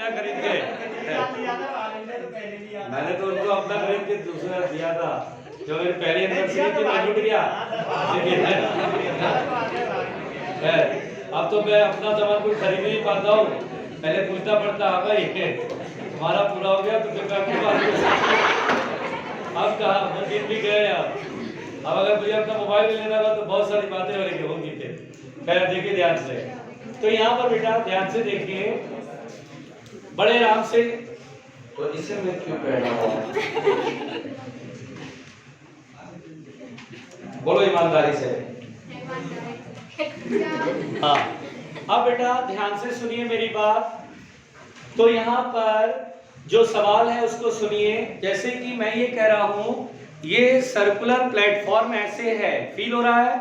क्या खरीद के? मैंने तो उनको अपना खरीद के दूसरा दिया था, जो मेरी पहली एनिवर्सरी थी मैं लूट गया। अब तो मैं अपना सामान कुछ खरीद नहीं पाता हूँ, पहले पूछना पड़ता है भाई तुम्हारा पूरा हो गया तो फिर मैं आपके पास। अब कहा वो दिन भी गए अब अगर मुझे अपना मोबाइल भी लेना था तो बहुत सारी बातें होंगी थे। खैर देखिए ध्यान से, तो यहाँ पर बेटा ध्यान से देखिए, बड़े आराम से। तो इसे मैं क्यों कह रहा हूँ? बोलो ईमानदारी से। हाँ, अब बेटा ध्यान से सुनिए मेरी बात। तो यहाँ पर जो सवाल है उसको सुनिए। जैसे कि मैं ये कह रहा हूँ, ये सर्कुलर प्लेटफॉर्म ऐसे है, फील हो रहा है?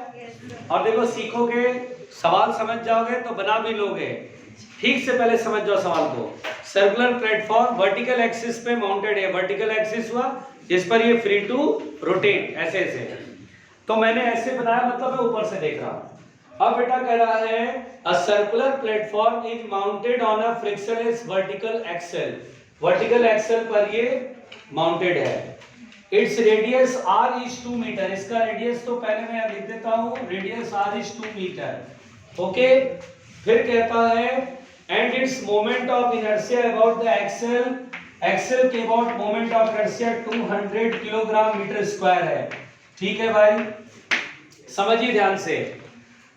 और देखो सीखोगे, सवाल समझ जाओगे तो बना भी लोगे। ठीक से पहले समझ जाओ सवाल को। सर्कुलर प्लेटफॉर्म वर्टिकल एक्सिस पे माउंटेड है, वर्टिकल एक्सिस हुआ जिस पर ये फ्री टू रोटेट ऐसे ऐसे। तो मैंने ऐसे बनाया, मतलब मैं ऊपर से देख रहा हूं। अब बेटा कह रहा है a circular platform is mounted on a frictionless vertical axle. Vertical axle पर ये माउंटेड है। Its radius r is 2 metre. इसका रेडियस तो पहले मैं लिख देता हूं, radius r is 2 metre. Okay, फिर कहता है and its moment of inertia about the axle, axle के about moment of inertia 200 kilogram metre square है। ठीक है भाई, समझिए ध्यान से।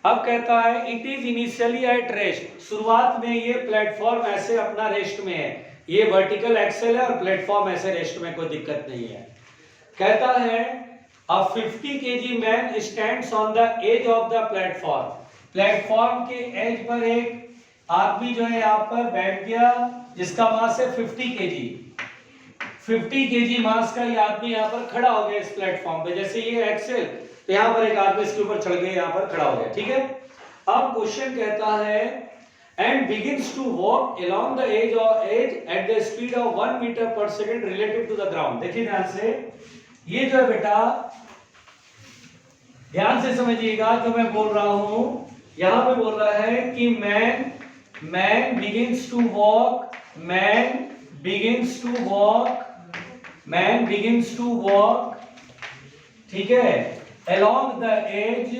अब कहता है it is initially at rest. शुरुआत में ये प्लेटफॉर्म ऐसे अपना रेस्ट में है, ये वर्टिकल एक्सेल है और प्लेटफॉर्म ऐसे रेस्ट में, कोई दिक्कत नहीं है। कहता है a 50 kg man stands on the edge of the platform. Platform के एज पर एक आदमी जो है यहाँ पर बैठ गया जिसका मास है 50 kg। 50 kg मास का ये आदमी यहाँ पर खड़ा हो गया इस प्लेटफॉर्म पे। जैसे ये एक्सेल, तो यहाँ पर एक आदमी इसके ऊपर चढ़ गया, यहाँ पर खड़ा हो गया। ठीक है, अब क्वेश्चन कहता है and begins to walk along the edge at the speed of 1 metre पर second relative to the ground. देखिए ध्यान से, ये जो है बेटा ध्यान से समझिएगा जो मैं बोल रहा हूं। यहां पे बोल रहा है कि man begins to walk, man begins to walk, ठीक है, along the edge,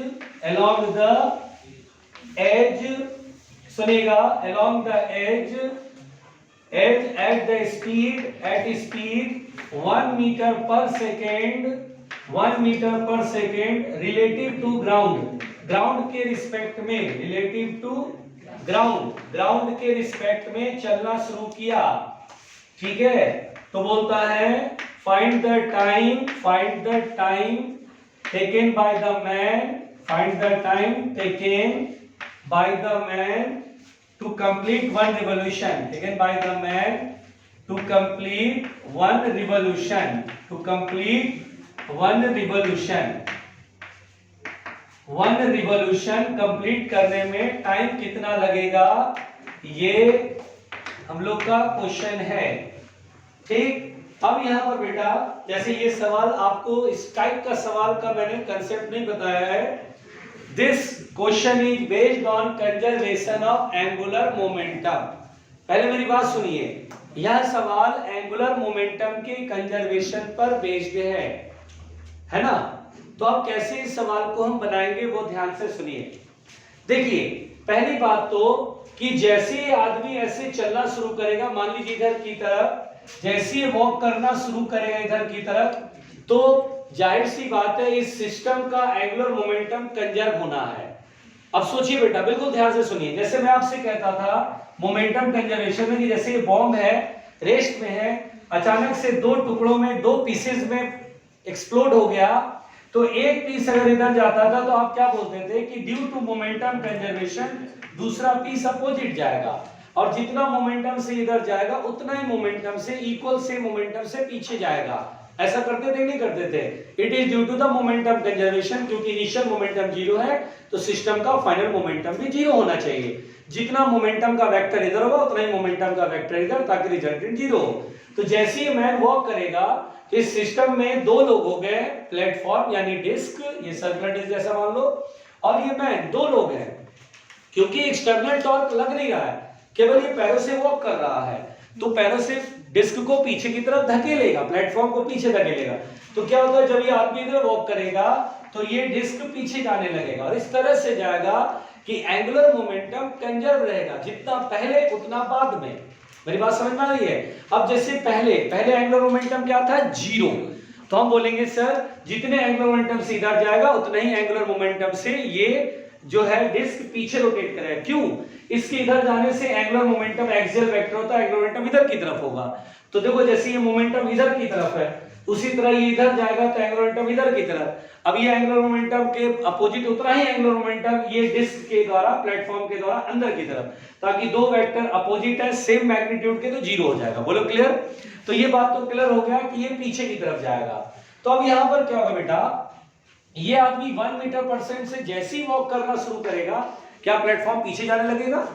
सुनिएगा, along the edge at speed 1 metre per second relative to ground. Ground के रिस्पेक्ट में, रिलेटिव टू ग्राउंड के रिस्पेक्ट में चलना शुरू किया। ठीक है, तो बोलता है find the time taken by the man, find the time taken by the man to complete one revolution, taken by the man to complete one revolution, one revolution complete करने में टाइम कितना लगेगा, ये हम लोग का क्वेश्चन है। ठीक, अब यहाँ पर बेटा जैसे ये सवाल आपको इस टाइप का सवाल का मैंने कंसेप्ट नहीं बताया है। This question is based on conservation of angular momentum. पहले मेरी बात सुनिए, यह सवाल एंगुलर मोमेंटम के कंजर्वेशन पर बेस्ड है ना। तो अब कैसे इस सवाल को हम बनाएंगे वो ध्यान से सुनिए। देखिए पहली बात तो कि जैसे आदमी ऐसे चलना शुरू करेगा, मान लीजिए इधर की तरफ, जैसे ये वॉक करना शुरू करेगा इधर की तरफ, तो जाहिर सी बात है इस सिस्टम का एंगुलर मोमेंटम कंजर्व होना है। अब सोचिए बेटा, बिल्कुल ध्यान से सुनिए। जैसे मैं आपसे कहता था मोमेंटम कंजर्वेशन में कि जैसे ये बॉम्ब है, रेस्ट में है, अचानक से दो टुकड़ों में, दो पीसेस में एक्सप्लोड हो गया, तो एक पीस अगर इधर जाता था तो आप क्या बोलते थे कि ड्यू टू मोमेंटम कंजर्वेशन दूसरा पीस अपोजिट जाएगा, और जितना मोमेंटम से इधर जाएगा उतना ही मोमेंटम से, इक्वल से मोमेंटम से पीछे जाएगा। ऐसा करते थे नहीं करते थे? It is due to the momentum conservation, क्योंकि इनिशियल मोमेंटम जीरो है तो सिस्टम का फाइनल मोमेंटम भी जीरो होना चाहिए। जितना मोमेंटम का वेक्टर इधर होगा उतना ही मोमेंटम का वेक्टर इधर, ताकि रिजल्टेंट जीरो हो। तो जैसे ही मैन वॉक करेगा, इस सिस्टम में दो लोग हो गए, प्लेटफॉर्म यानी डिस्क, ये सर्कुलर डिस्क जैसा मान लो, और ये मैन, दो लोग हैं। क्योंकि एक्सटर्नल टॉर्क लग नहीं रहा है, केवल ये पैरों से वॉक कर रहा है। तो पैरों से डिस्क को पीछे की तरफ धकेलेगा, प्लेटफॉर्म को पीछे धकेलेगा। तो क्या होगा, जब ये आदमी इधर वॉक करेगा तो ये डिस्क पीछे जाने लगेगा और इस तरह से जाएगा कि एंगुलर मोमेंटम कंजर्व रहेगा, जितना पहले उतना बाद में। मेरी बात समझ में आ रही है? अब जैसे पहले एंगुलर मोमेंटम क्या था, 0, तो हम बोलेंगे सर जितने एंगुलर मोमेंटम से इधर जाएगा उतना ही एंगुलर मोमेंटम से ये जो है डिस्क पीछे रोटेट करेगा। क्यों? इसके इधर जाने से एंगुलर मोमेंटम एक्सियल वेक्टर होता है, एंगुलर मोमेंटम इधर की तरफ होगा। तो देखो जैसे ये मोमेंटम इधर की तरफ है, उसी तरह ये इधर जाएगा तो एंगुलर मोमेंटम इधर की तरफ। अब ये एंगुलर मोमेंटम के अपोजिट उतना ही एंगुलर मोमेंटम ये डिस्क के द्वारा, प्लेटफॉर्म के द्वारा अंदर की तरफ, ताकि दो वेक्टर अपोजिट है, सेम मैग्नीट्यूड के, तो 0 हो जाएगा। बोलो क्लियर? तो ये बात तो क्लियर हो गया कि ये पीछे की तरफ जाएगा। तो अब यहां पर क्या होगा बेटा, ये आदमी 1 मीटर पर सेकंड से जैसे ही वॉक करना शुरू करेगा, क्या प्लेटफॉर्म पीछे जाने लगेगा?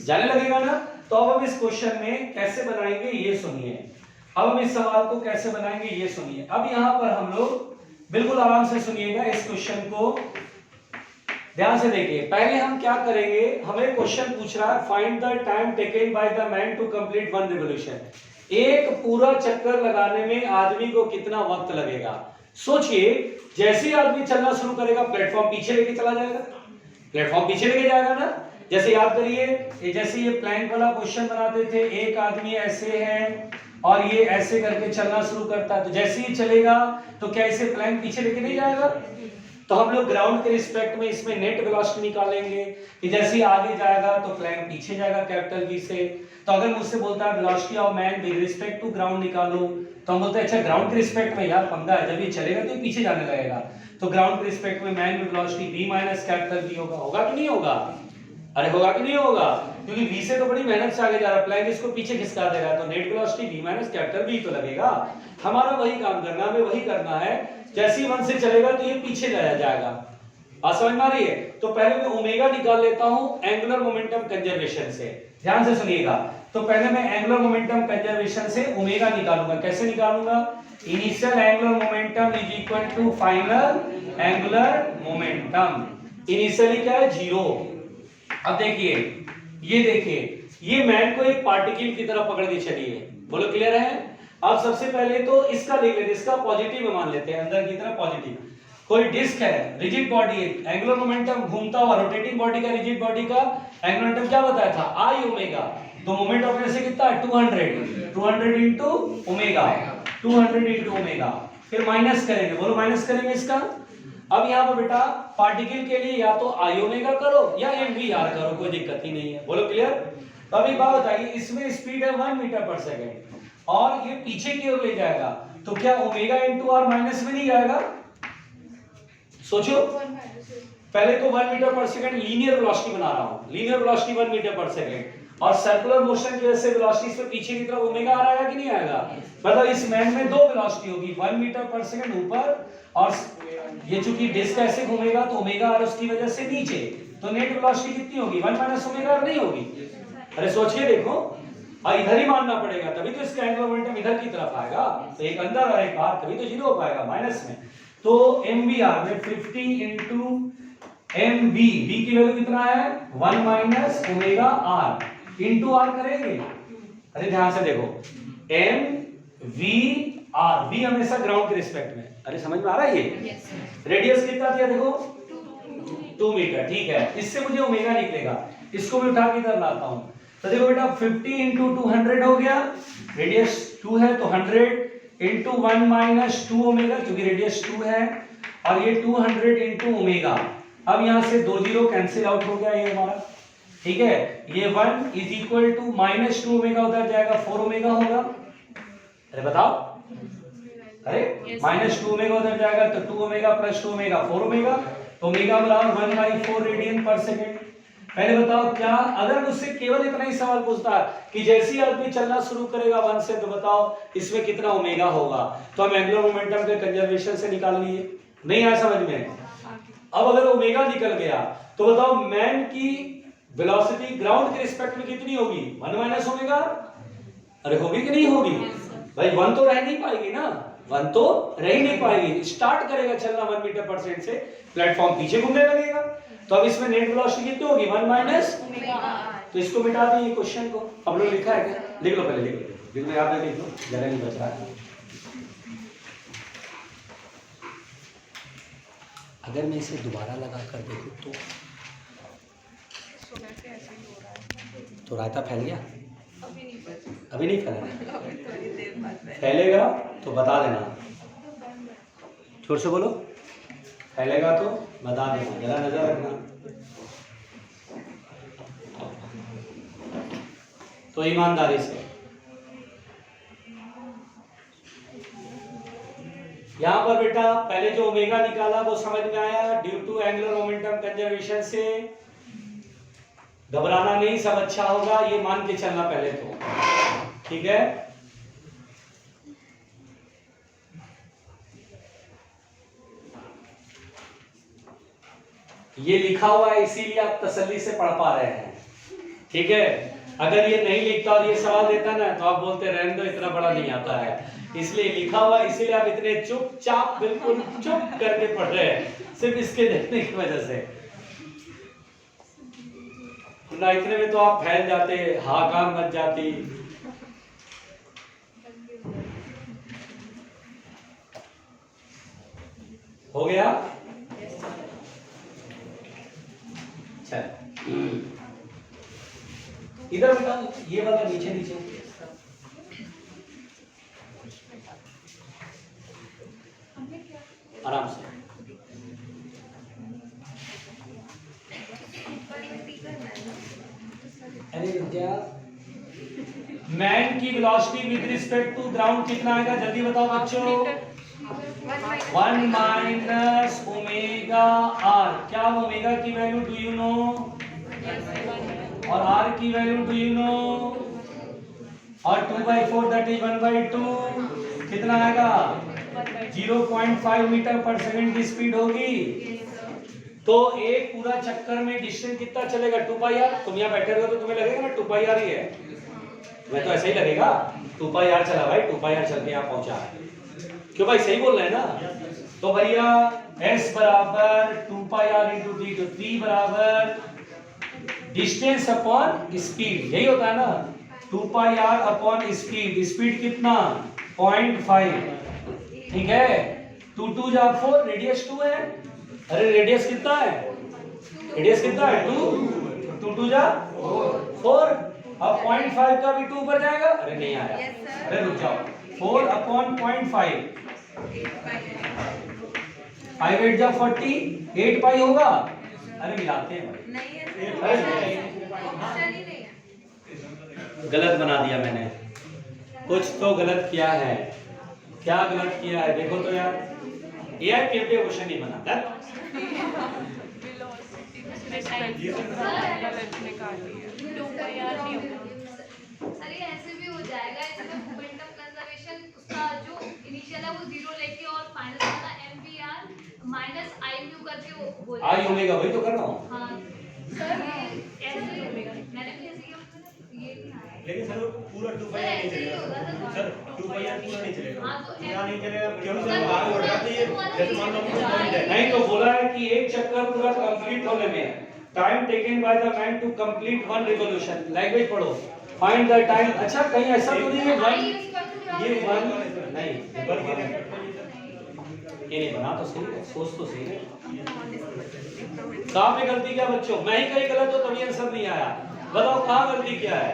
जाने लगेगा ना। तो अब हम इस क्वेश्चन में कैसे बनाएंगे ये सुनिए। अब हम इस सवाल को कैसे बनाएंगे ये सुनिए। अब यहां पर हम लोग बिल्कुल आराम से सुनिएगा, इस क्वेश्चन को ध्यान से देखिए। पहले हम क्या करेंगे, हमें क्वेश्चन पूछ रहा है find the time taken by the man to complete 1 revolution. एक पूरा चक्कर लगाने में आदमी को कितना वक्त लगेगा। सोचिए, जैसे ही आदमी चलना शुरू करेगा प्लेटफॉर्म पीछे लेके चला जाएगा, प्लेटफॉर्म पीछे लेके जाएगा ना। जैसे याद करिए, जैसे ये प्लैंक वाला क्वेश्चन बनाते थे, एक आदमी ऐसे है और ये ऐसे करके चलना शुरू करता है, तो जैसे ही चलेगा तो क्या इसे प्लैंक पीछे लेके नहीं जाएगा। तो हम लोग ग्राउंड के रिस्पेक्ट में इसमें नेट वेलोसिटी निकालेंगे कि जैसे ही आगे जाएगा तो प्लैंक पीछे जाएगा कैपिटल V से। तो अगर मुझसे बोलता है velocity of man with respect to ground निकालो, तो हम बोलते हैं अच्छा ग्राउंड के रिस्पेक्ट में यार पंगा है, जब ये चलेगा तो ये पीछे जाने लगेगा। तो ग्राउंड के रिस्पेक्ट में man with velocity V minus capital V होगा। होगा कि नहीं होगा? अरे होगा कि नहीं होगा? क्योंकि V से तो बड़ी मेहनत से आगे जा रहा है, प्लैंक इसको पीछे खिसका देगा, तो net velocity V minus capital V तो लगेगा। हमारा वही काम करना है, हमें वही करना है। जैसे ही 1 से चलेगा तो ये पीछे जाएगा। बात समझ में आ रही है? तो पहले मैं ओमेगा निकाल लेता हूं एंगुलर मोमेंटम कंजर्वेशन से। ध्यान से सुनिएगा। तो पहले मैं एंगुलर मोमेंटम कंजर्वेशन से ओमेगा निकालूंगा। कैसे निकालूंगा? Initial angular momentum is equal to final angular momentum. Initially क्या है? 0। अब देखिए, ये देखिए, ये मैन को एक पार्टिकल की तरह पकड़ के चलिए। बोलो क्लियर है? अब सबसे पहले तो इसका देख लेते, इसका पॉजिटिव मान लेते हैं, अंदर की तरफ पॉजिटिव। कोई डिस्क है, रिजिड बॉडी है, एंगुलर मोमेंटम घूमता हुआ, रोटेटिंग बॉडी का, रिजिड बॉडी का एंगुलर मोमेंटम क्या बताया था? I omega. तो मोमेंट ऑफ इनर्शिया कितना है? 200 इनटू ओमेगा, 200 इनटू ओमेगा। फिर माइनस करेंगे, बोलो माइनस करेंगे इसका। अब यहाँ पर बेटा पार्टिकल के लिए या तो I ओमेगा करो या mvr करो, कोई दिक्कत ही नहीं है। बोलो क्लियर? तो अब एक बात बताइए, इसमें स्पीड है 1 मीटर पर सेकंड और ये पीछे की ओर ले जाएगा, तो क्या ओमेगा इनटू r माइनस में नहीं जाएगा? सोचो, पहले तो 1 मीटर पर सेकंड लीनियर वेलोसिटी बना रहा हूं, लीनियर वेलोसिटी 1 मीटर पर सेकंड, और सर्कुलर मोशन की वजह से वेलोसिटी से पीछे की तरफ ओमेगा आ रहा है कि नहीं आएगा? मतलब इस मैन में दो वेलोसिटी होगी, 1 मीटर पर सेकंड ऊपर, और ये चूंकि डिस्क ऐसे घूमेगा तो ओमेगा आर उसकी वजह से नीचे, तो नेट वेलोसिटी कितनी होगी? 1 माइनस ओमेगा आर नहीं होगी? अरे सोचिए, देखो, और इधर ही मानना पड़ेगा, तभी तो इसका एंगुलर मोमेंटम इधर की तरफ आएगा। तो एक अंदर और एक बाहर, तभी तो 0 हो पाएगा माइनस में। तो mvr में 50 इंटू mv, v की वैल्यू कितना है? 1 minus omega r into r करेंगे। अरे ध्यान से देखो, mvr, v हमेशा ग्राउंड के रिस्पेक्ट में। अरे समझ में आ रहा है ये? रेडियस कितना दिया देखो? 2 मीटर। ठीक है, इससे मुझे ओमेगा निकलेगा, इसको मैं उठा के इधर लाता हूं। तो देखो बेटा 50 इंटू 200 हो गया, रेडियस 2 है तो 100 इंटू 1 माइनस 2 ओमेगा, क्योंकि रेडियस 2 है, और ये 200 इंटू ओमेगा। अब यहां से 2 जीरो कैंसिल आउट हो गया ये हमारा। ठीक है, ये 1 is equal to minus 2 omega उधर जाएगा, 4 ओमेगा होगा। अरे बताओ, अरे माइनस 2 ओमेगा उधर जाएगा तो 2 ओमेगा प्लस 2 ओमेगा 4 ओमेगा, तो ओमेगा बराबर 1/4 रेडियन पर सेकंड। पहले बताओ, क्या अगर मुझसे केवल इतना ही सवाल पूछता कि जैसे ही आदमी चलना शुरू करेगा 1 से, तो बताओ इसमें कितना ओमेगा होगा, तो हम एंगुलर मोमेंटम के कंजर्वेशन से निकाल लिए। नहीं आया समझ में? अब अगर ओमेगा निकल गया तो बताओ मैन की वेलोसिटी ग्राउंड के रिस्पेक्ट में कितनी होगी? 1 माइनस ओमेगा। अरे होगी कि नहीं होगी भाई? 1 तो रह नहीं पाएगी ना, 1 तो रह ही नहीं पाएगी। स्टार्ट करेगा चलना 1 मीटर पर सेकंड से, प्लेटफॉर्म पीछे घूमने लगेगा, तो अब इसमें नेट वेलोसिटी कितनी होगी? 1 माइनस। तो इसको मिटा दें, ये क्वेश्चन को हम लोग लिखा है क्या? लिख लो पहले, लिख लो याद है, लिख लो, जगह नहीं बच रहा है। अगर मैं इसे दोबारा लगा कर देखूं तो रायता फैल गया? अभी नहीं फैला, फैलेगा तो बता देना, जोर से बोलो, फैलेगा तो बता देना, जरा नजर रखना। तो ईमानदारी से यहां पर बेटा पहले जो ओमेगा निकाला वो समझ में आया, due to angular momentum conservation से घबराना नहीं, सब अच्छा होगा, ये मान के चलना पहले तो, ठीक है। ये लिखा हुआ है इसीलिए आप तसल्ली से पढ़ पा रहे हैं, ठीक है। अगर ये नहीं लिखता और ये सवाल देता ना तो आप बोलते रहने दो, इतना बड़ा नहीं आता है, इसलिए लिखा हुआ है, इसीलिए आप इतने चुपचाप बिल्कुल चुप करके पढ़ रहे हैं, सिर्फ इसके देखने की वजह से। ना इतने में तो आप फैल जाते, हाहाकार मच जाती। हो गया? चल इधर बेटा, ये वाला नीचे नीचे, आराम से। अरे विद्या, मैन की velocity with respect to ground कितना आएगा, जल्दी बताओ बच्चों। 1 माइनस ओमेगा आर। क्या ओमेगा की वैल्यू डू यू नो? और आर की वैल्यू डू यू नो? और 2/4 दैट इज 1/2 कितना आएगा? 0.5 मीटर पर सेकंड की स्पीड होगी। तो एक पूरा चक्कर में डिस्टेंस कितना चलेगा? 2πr। तुम यहाँ बैठे रहो तो तुम्हें लगेगा ना 2πr ही है, मैं तो ऐसे ही लगेगा 2πr चला भाई, 2πr चल के यहाँ पहुंचा, क्यों भाई सही बोल रहे हैं ना। तो भैया s बराबर 2πr इंटू टी, तो t बराबर डिस्टेंस अपॉन स्पीड, यही होता है ना, 2πr अपॉन स्पीड। स्पीड कितना? 0.5, ठीक है। 2 2 जा 4, रेडियस 2 है। अरे रेडियस कितना है? रेडियस कितना है? 2 2 2 जा 4। अब 0.5 का भी 2 ऊपर जाएगा। अरे नहीं आया, अरे रुक जाओ, 4 अपॉन 0.5, 5 8 जा 40, 8 पाई होगा। अरे मिलाते हैं भाई, गलत बना दिया मैंने, कुछ तो गलत किया है। क्या गलत किया है देखो तो यार, एआई केवल क्वेश्चन नहीं बनाता। अरे ऐसे भी हो जाएगा, इसमें मोमेंटम कंजर्वेशन उसका जो इनिशियल है वो 0 लेके और फाइनल वाला mvr माइनस i म्यू करके वो बोल आई ओमेगा, वही तो कर रहा हूं। हां सर, ये ऐसे ओमेगा मैंने भी ऐसे किया, ये नहीं आया। लेकिन सर पूरा 2πr नहीं चलेगा सर, 2πr पूरा नहीं चलेगा। हां तो पूरा नहीं चलेगा क्योंकि सर आगे बढ़ जाती है, जैसे मान लो पॉइंट है। नहीं तो बोला है कि एक चक्कर पूरा कंप्लीट होने में time taken by the man to complete one revolution. Language पढ़ो, फाइंड द टाइम। अच्छा कहीं ऐसा तो नहीं है वन, ये वन नहीं, ये नहीं बना तो सही है, सोच तो सही है। कहाँ पे गलती क्या बच्चों? मैं ही कहीं गलत हो तभी आंसर नहीं आया, बताओ कहाँ गलती क्या है?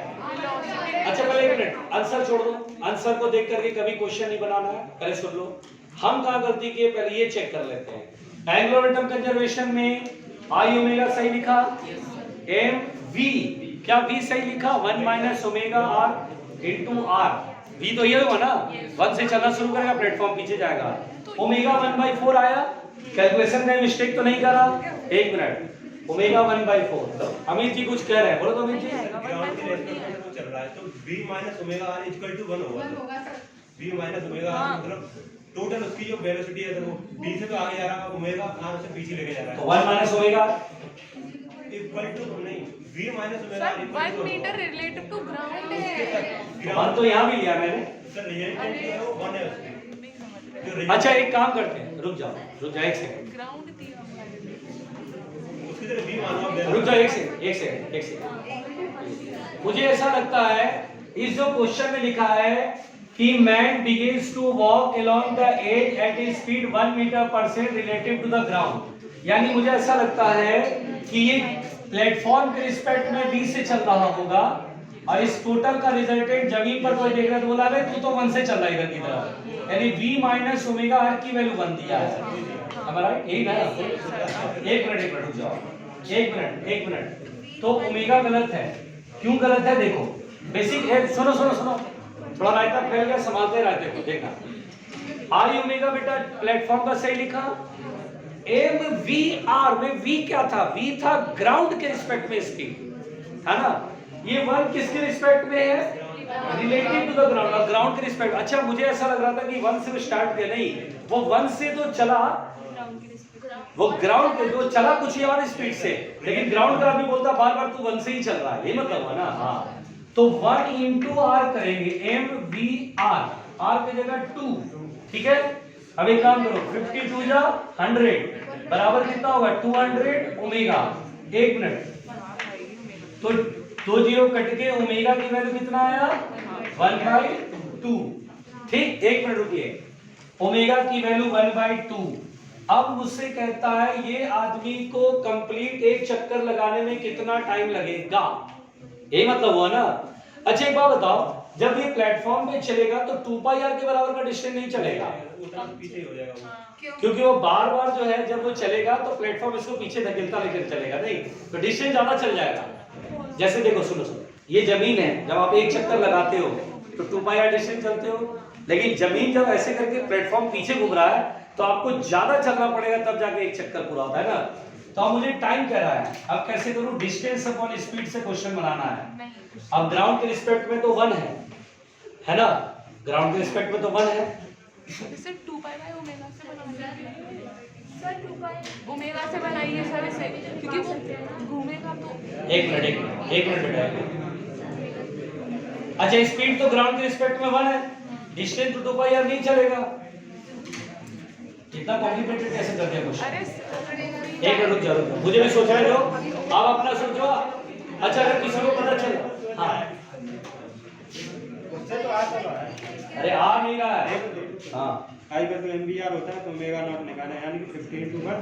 अच्छा पहले एक मिनट, आंसर छोड़ दो, आंसर को देख करके कभी क्वेश्चन नहीं बनाना है, पहले सुन लो हम कहाँ गलती किए, पहले ये चेक कर लेते हैं। एंगुलर मोमेंटम कंजर्वेशन में आई ओमेगा सही लिखा, एम वी, क्या वी सही लिखा? 1 minus omega r into r. V तो ये होगा ना, 1 से चलना शुरू करेगा, प्लेटफॉर्म पीछे जाएगा। ओमेगा 1/4 आया, कैलकुलेशन में मिस्टेक तो नहीं करा? एक मिनट, ओमेगा 1/4। अमित जी कुछ कह रहे हैं, बोलो तो अमित जी। ग्राउंड के रेस्पेक्ट में चल रहा है तो v minus omega r equal to 1 होगा। v माइनस ओमेगा r मतलब टोटल उसकी जो वेलोसिटी है वो b से तो आगे जा रहा है, ओमेगा r से पीछे लेके जा रहा है। तो 1 माइनस ओमेगा इक्वल टू नहीं, v minus omega r equal to 1 metre relative to ground है। वन तो यहाँ भी लिया मैंने। सर रिएक्टेंट है वो 1 है उसकी। जो अच्छा एक काम करते हैं, रुक जाओ एक सेकंड, ग्राउंड थी उसकी तरह v मानो आप रुक जाओ एक सेकंड। मुझे ऐसा लगता है इस जो क्वेश्चन में लिखा है कि man begins to walk along the edge at a speed 1 metre पर second relative to the ground, यानी मुझे ऐसा लगता है कि ये प्लेटफॉर्म के रिस्पेक्ट में v से चल रहा होगा और इस टोटल का रिजल्टेंट जमीन पर कोई देख रहा है तो बोला भाई तू तो 1 से चल रहा है इधर की तरफ, यानी v माइनस ओमेगा r की वैल्यू 1 दिया है हमारा। यही ना, एक मिनट रुक जाओ, एक मिनट। तो ओमेगा गलत है, क्यों गलत है देखो बेसिक, सुनो सुनो सुनो, थोड़ा रायता फैल गया, संभालते रहते को देखना। आई ओमेगा बेटा प्लेटफॉर्म का सही लिखा, एम वी आर में वी क्या था, वी था ग्राउंड के रिस्पेक्ट में स्पीड है ना, ये 1 किसके रिस्पेक्ट में है, रिलेटिव टू द ग्राउंड, और ग्राउंड के रिस्पेक्ट। अच्छा मुझे ऐसा लग रहा था कि 1 से स्टार्ट किया, नहीं वो 1 से तो चला, वो ग्राउंड के जो चला कुछ ही और स्पीड से, लेकिन ग्राउंड का आदमी बोलता बार बार तू 1 से ही चल रहा है, ये मतलब है ना। हाँ तो 1 into r करेंगे, एम वी आर, r की जगह 2, ठीक है। अब एक काम करो, 52 जा 100 बराबर कितना होगा 200 ओमेगा। एक मिनट, तो 2 जीरो कट के ओमेगा की वैल्यू कितना आया 1/2, ठीक। एक मिनट रुकिए, ओमेगा की वैल्यू 1/2। अब मुझसे कहता है ये आदमी को कंप्लीट एक चक्कर लगाने में कितना टाइम लगेगा, ये मतलब हुआ ना। अच्छा एक बात बताओ, जब ये प्लेटफॉर्म पे चलेगा तो 2πr के बराबर का डिस्टेंस नहीं चलेगा, पीछे ही हो जाएगा वो। क्योंकि वो बार बार जो है जब वो चलेगा तो प्लेटफॉर्म इसको पीछे धकेलता लेकर चलेगा, नहीं तो डिस्टेंस ज्यादा चल जाएगा। जैसे देखो सुनो सुनो, ये जमीन है, जब आप एक चक्कर लगाते हो तो 2πr डिस्टेंस चलते हो, लेकिन जमीन जब ऐसे करके प्लेटफॉर्म पीछे घूम रहा है तो आपको ज्यादा चलना पड़ेगा, तब जाके एक चक्कर पूरा होता है ना। तो अब मुझे टाइम कह रहा है, अब कैसे करूं, डिस्टेंस अपॉन स्पीड से क्वेश्चन बनाना है। अब ग्राउंड के रिस्पेक्ट में तो 1 है ना, ग्राउंड के रिस्पेक्ट में तो 1 है, इसे 2π ओमेगा से बनाइए सर, 2π ओमेगा से बनाइए सर इसे, क्योंकि वो घूमेगा तो। एक मिनट बेटा। अच्छा स्पीड तो ग्राउंड के रिस्पेक्ट में 1 है, डिस्टेंस तो 2πr नहीं चलेगा, कितना कॉम्प्लिकेटेड कैसे कर दिया क्वेश्चन। अरे एक मिनट रुक जाओ, मुझे भी सोचने दो, आप अपना सोचो। अच्छा अगर किसी को पता चले, हाँ उससे तो आ चला है, अरे आ नहीं रहा है, हाँ आई पर तो MVR होता है तो ओमेगा नॉट निकालना है, यानी कि 50 into 1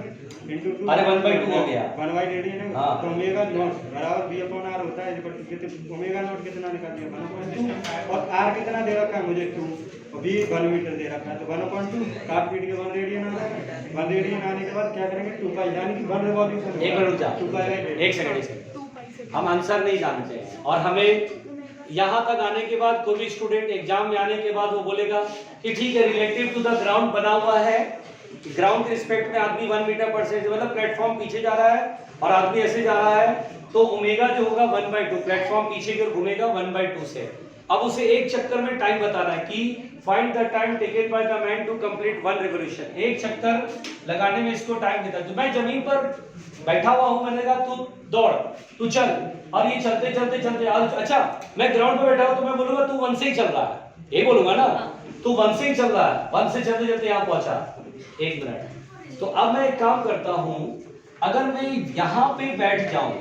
into 2, अरे 1/2 हो गया, 1/80 है ना, हाँ। तो ओमेगा नॉट बराबर v/r होता है, इक्वल टू कितने ओमेगा नॉट कितना निकाल दिया 1/2, और r कितना दे रखा है मुझे 2, और v 1 मीटर दे रखा है, तो 1/2 काट पीट के 1 रेडियन आ रहा है, 1 रेडियन आने के बाद क्या करेंगे 2π, यानी कि 1 रिवॉल्यूशन। एक मिनट रुक जा, 2π एक सेकंड, 2π से हम आंसर नहीं जानते और हमें यहाँ तक आने के बाद कोई भी स्टूडेंट एग्जाम में आने के बाद वो बोलेगा कि ठीक है रिलेटिव टू द ग्राउंड बना हुआ है, ग्राउंड के रिस्पेक्ट में आदमी 1 मीटर पर सेकंड, मतलब प्लेटफॉर्म पीछे जा रहा है और आदमी ऐसे जा रहा है, तो ओमेगा जो होगा 1/2, प्लेटफॉर्म पीछे की ओर घूमेगा 1/2 से। अब उसे एक चक्कर में टाइम बताना है कि find the time taken by the man to complete 1 revolution, एक चक्कर लगाने में इसको टाइम देता है। तो मैं जमीन पर बैठा हुआ हूं, मैंने कहा तू दौड़, तू चल, और ये चलते चलते चलते, अच्छा मैं ग्राउंड पे बैठा हूं तो मैं बोलूंगा तू 1 से ही चल रहा है, ये बोलूंगा ना, तू 1 से ही चल रहा है, 1 से चलते चलते यहाँ पहुंचा, 1 मिनट। तो अब मैं एक काम करता हूं, अगर मैं यहाँ पे बैठ जाऊं,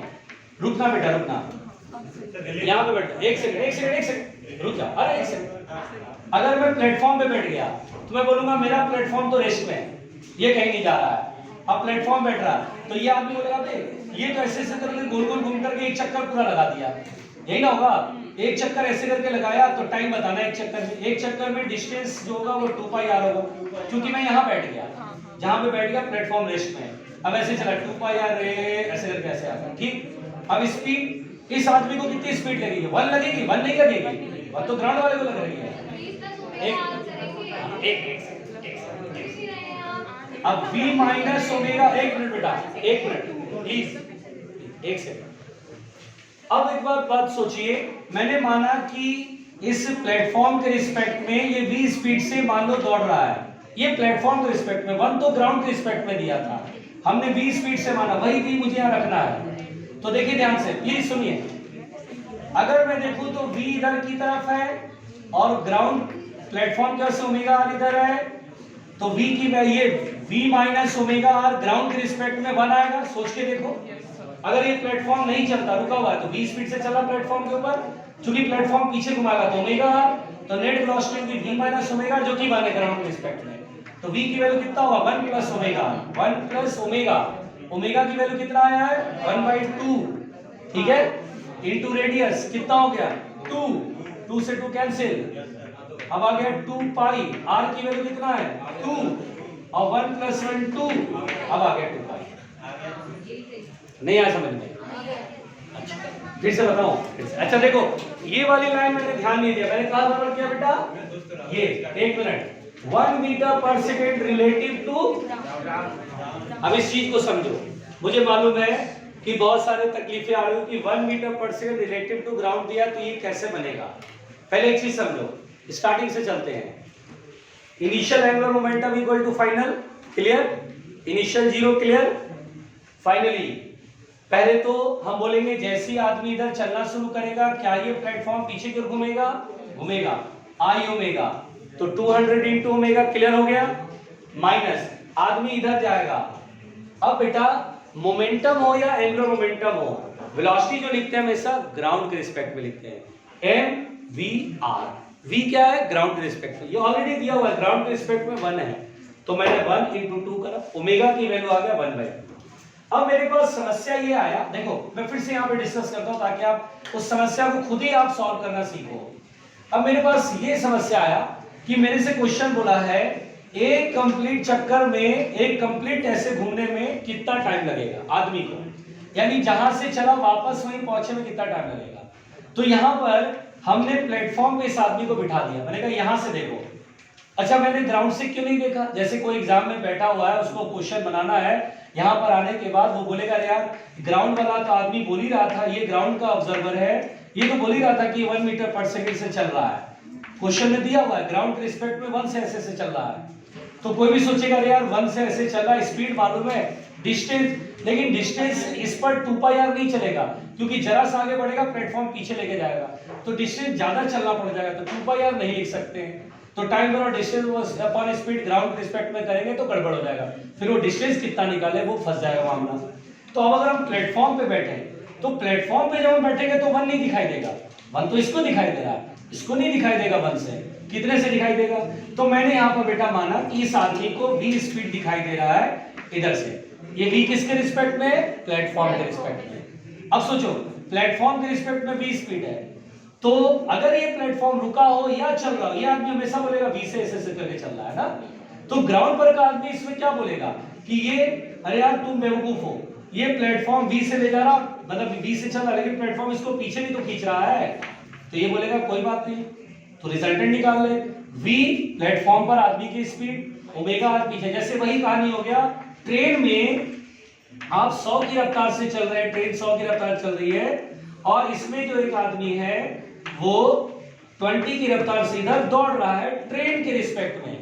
रुकना बेटा रुकना, यहाँ पे बैठ, एक सेकंड रुक जा, अरे एक सेकंड, अगर मैं प्लेटफॉर्म पे बैठ गया तो मैं बोलूंगा मेरा प्लेटफॉर्म तो रेस्ट में है, ये कहीं नहीं जा रहा है, अब प्लेटफॉर्म बैठ रहा है, तो ये आदमी बोलेगा ये तो ऐसे ऐसे करके गोल गोल घूम करके एक चक्कर पूरा लगा दिया, यही ना होगा, एक चक्कर ऐसे करके लगाया तो टाइम बताना है एक चक्कर में डिस्टेंस जो होगा वो 2πr होगा, क्योंकि मैं यहाँ बैठ गया, जहाँ पे बैठ गया प्लेटफॉर्म रेस्ट में, अब ऐसे चला 2πr रे ऐसे करके ऐसे आता, ठीक। अब स्पीड, इस आदमी को कितनी स्पीड लगेगी, 1 लगेगी, 1 नहीं लगेगी, 1 तो ग्राउंड वाले को लग रही है, अब v माइनस ओमेगा, एक मिनट बेटा, एक मिनट प्लीज, एक सेकंड। अब एक बात सोचिए, मैंने माना कि इस प्लेटफॉर्म के रिस्पेक्ट में ये v स्पीड से मान लो दौड़ रहा है, ये प्लेटफॉर्म के रिस्पेक्ट में, 1 तो ग्राउंड के रिस्पेक्ट में दिया था, हमने v स्पीड से माना, वही v मुझे यहाँ रखना है। तो देखिए ध्यान से, प्लीज सुनिए, अगर मैं देखूं तो v इधर की तरफ है और ग्राउंड प्लेटफॉर्म की ओर से ओमेगा r इधर है, तो v की ये v minus omega r ground के रिस्पेक्ट में 1 आएगा, सोच के देखो, अगर ये प्लेटफॉर्म नहीं चलता, रुका हुआ है, तो v स्पीड से चला प्लेटफॉर्म के ऊपर, चूंकि प्लेटफॉर्म पीछे घुमाएगा तो ओमेगा r, तो नेट वेलोसिटी होगी v माइनस ओमेगा, जो कि 1 है ग्राउंड के रिस्पेक्ट में। तो v की वैल्यू कितना होगा 1 plus omega, 1 plus omega, omega की वैल्यू कितना आया है 1/2, ठीक है, इनटू रेडियस कितना हो गया 2, 2 से 2 कैंसिल, अब आ गया 2 पाई, r की वैल्यू कितना है 2 और 1 प्लस 1 2, अब आ गया 2 पाई। नहीं आया समझ में? अच्छा फिर से बताओ, फिर से। अच्छा देखो ये वाली लाइन मैंने ध्यान नहीं दिया, मैंने कहा बराबर किया बेटा, ये 1 minute 1 metre per second relative to, अब इस चीज को समझो। मुझे मालूम है कि बहुत सारे तकलीफें आ रही हो कि 1 metre per second relative to ground दिया तो ये कैसे बनेगा। पहले एक चीज समझो, स्टार्टिंग से चलते हैं। Initial angular momentum equal to final, clear, initial zero clear, finally. पहले तो हम बोलेंगे जैसे ही आदमी इधर चलना शुरू करेगा क्या ये प्लेटफॉर्म पीछे की ओर घूमेगा, घूमेगा, आई ओमेगा, तो 200 इंटू ओमेगा क्लियर हो गया, माइनस आदमी इधर जाएगा। अब बेटा मोमेंटम हो या एंगुलर मोमेंटम हो, वेलोसिटी जो लिखते हैं हमेशा ग्राउंड के रिस्पेक्ट में लिखते हैं, एम वी आर, v क्या है ग्राउंड के रिस्पेक्ट में, ये ऑलरेडी दिया हुआ है ग्राउंड के रिस्पेक्ट में 1 है, तो मैंने 1 इंटू 2 करा, ओमेगा की वैल्यू आ गया 1/2। अब मेरे पास समस्या ये आया, देखो मैं फिर से यहाँ पे डिस्कस करता हूँ ताकि आप उस समस्या को खुद ही आप सॉल्व करना सीखो। अब मेरे पास ये समस्या आया कि मेरे से क्वेश्चन बोला है एक कंप्लीट चक्कर में, एक कंप्लीट ऐसे घूमने में कितना टाइम लगेगा आदमी को, यानी जहां से चला वापस वहीं पहुंचे में कितना टाइम लगेगा। तो यहाँ पर हमने प्लेटफॉर्म पे इस आदमी को बिठा दिया, मैंने कहा यहां से देखो। अच्छा मैंने ग्राउंड से क्यों नहीं देखा, जैसे कोई एग्जाम में बैठा हुआ है उसको क्वेश्चन बनाना है, यहाँ पर आने के बाद वो बोलेगा यार ग्राउंड वाला तो आदमी बोल ही रहा था, ये ग्राउंड का ऑब्जर्वर है, ये तो बोल ही रहा था कि 1 मीटर पर सेकंड से चल रहा है, क्वेश्चन में दिया हुआ है ग्राउंड के रिस्पेक्ट में 1 से ऐसे से चल रहा है। तो कोई भी सोचेगा यार 1 से ऐसे चल रहा है, स्पीड मालूम है, डिस्टेंस, लेकिन डिस्टेंस इस पर 2πr नहीं चलेगा क्योंकि जरा सा आगे बढ़ेगा प्लेटफॉर्म पीछे लेके जाएगा, तो डिस्टेंस ज्यादा चलना पड़ जाएगा, तो 2πr नहीं लिख सकते हैं। तो टाइम और डिस्टेंस अपॉन स्पीड ग्राउंड के रिस्पेक्ट में करेंगे तो गड़बड़ हो जाएगा, फिर वो डिस्टेंस कितना निकाले वो फंस जाएगा मामला। तो अब अगर हम प्लेटफॉर्म पे बैठे तो प्लेटफॉर्म पे जब हम बैठेंगे तो 1 नहीं दिखाई देगा, 1 तो इसको दिखाई दे रहा है, इसको नहीं दिखाई देगा 1 से, कितने से दिखाई देगा। तो मैंने यहाँ पर बेटा माना कि इस आदमी को v स्पीड दिखाई दे रहा है इधर से, ये v किसके रिस्पेक्ट में, प्लेटफॉर्म के रिस्पेक्ट में। अब सोचो प्लेटफॉर्म के रिस्पेक्ट में v स्पीड है, तो अगर ये प्लेटफॉर्म रुका हो या चल रहा हो, ये आदमी हमेशा बोलेगा v से ऐसे करके चल रहा है ना, तो ग्राउंड पर का आदमी इसमें क्या बोलेगा कि ये अरे यार तुम बेवकूफ हो, ये प्लेटफॉर्म v से ले जा रहा, मतलब v से चल रहा लेकिन प्लेटफॉर्म इसको पीछे भी तो खींच रहा है, तो ये बोलेगा कोई बात नहीं, तो रिजल्टेंट निकाल ले, v प्लेटफॉर्म पर आदमी की स्पीड, ओमेगा r पीछे। जैसे वही कहानी हो गया, ट्रेन में आप 100 की रफ्तार से चल रहे हैं, ट्रेन 100 की रफ्तार चल रही है और इसमें जो एक आदमी है वो 20 की रफ्तार से इधर दौड़ रहा है ट्रेन के रिस्पेक्ट में,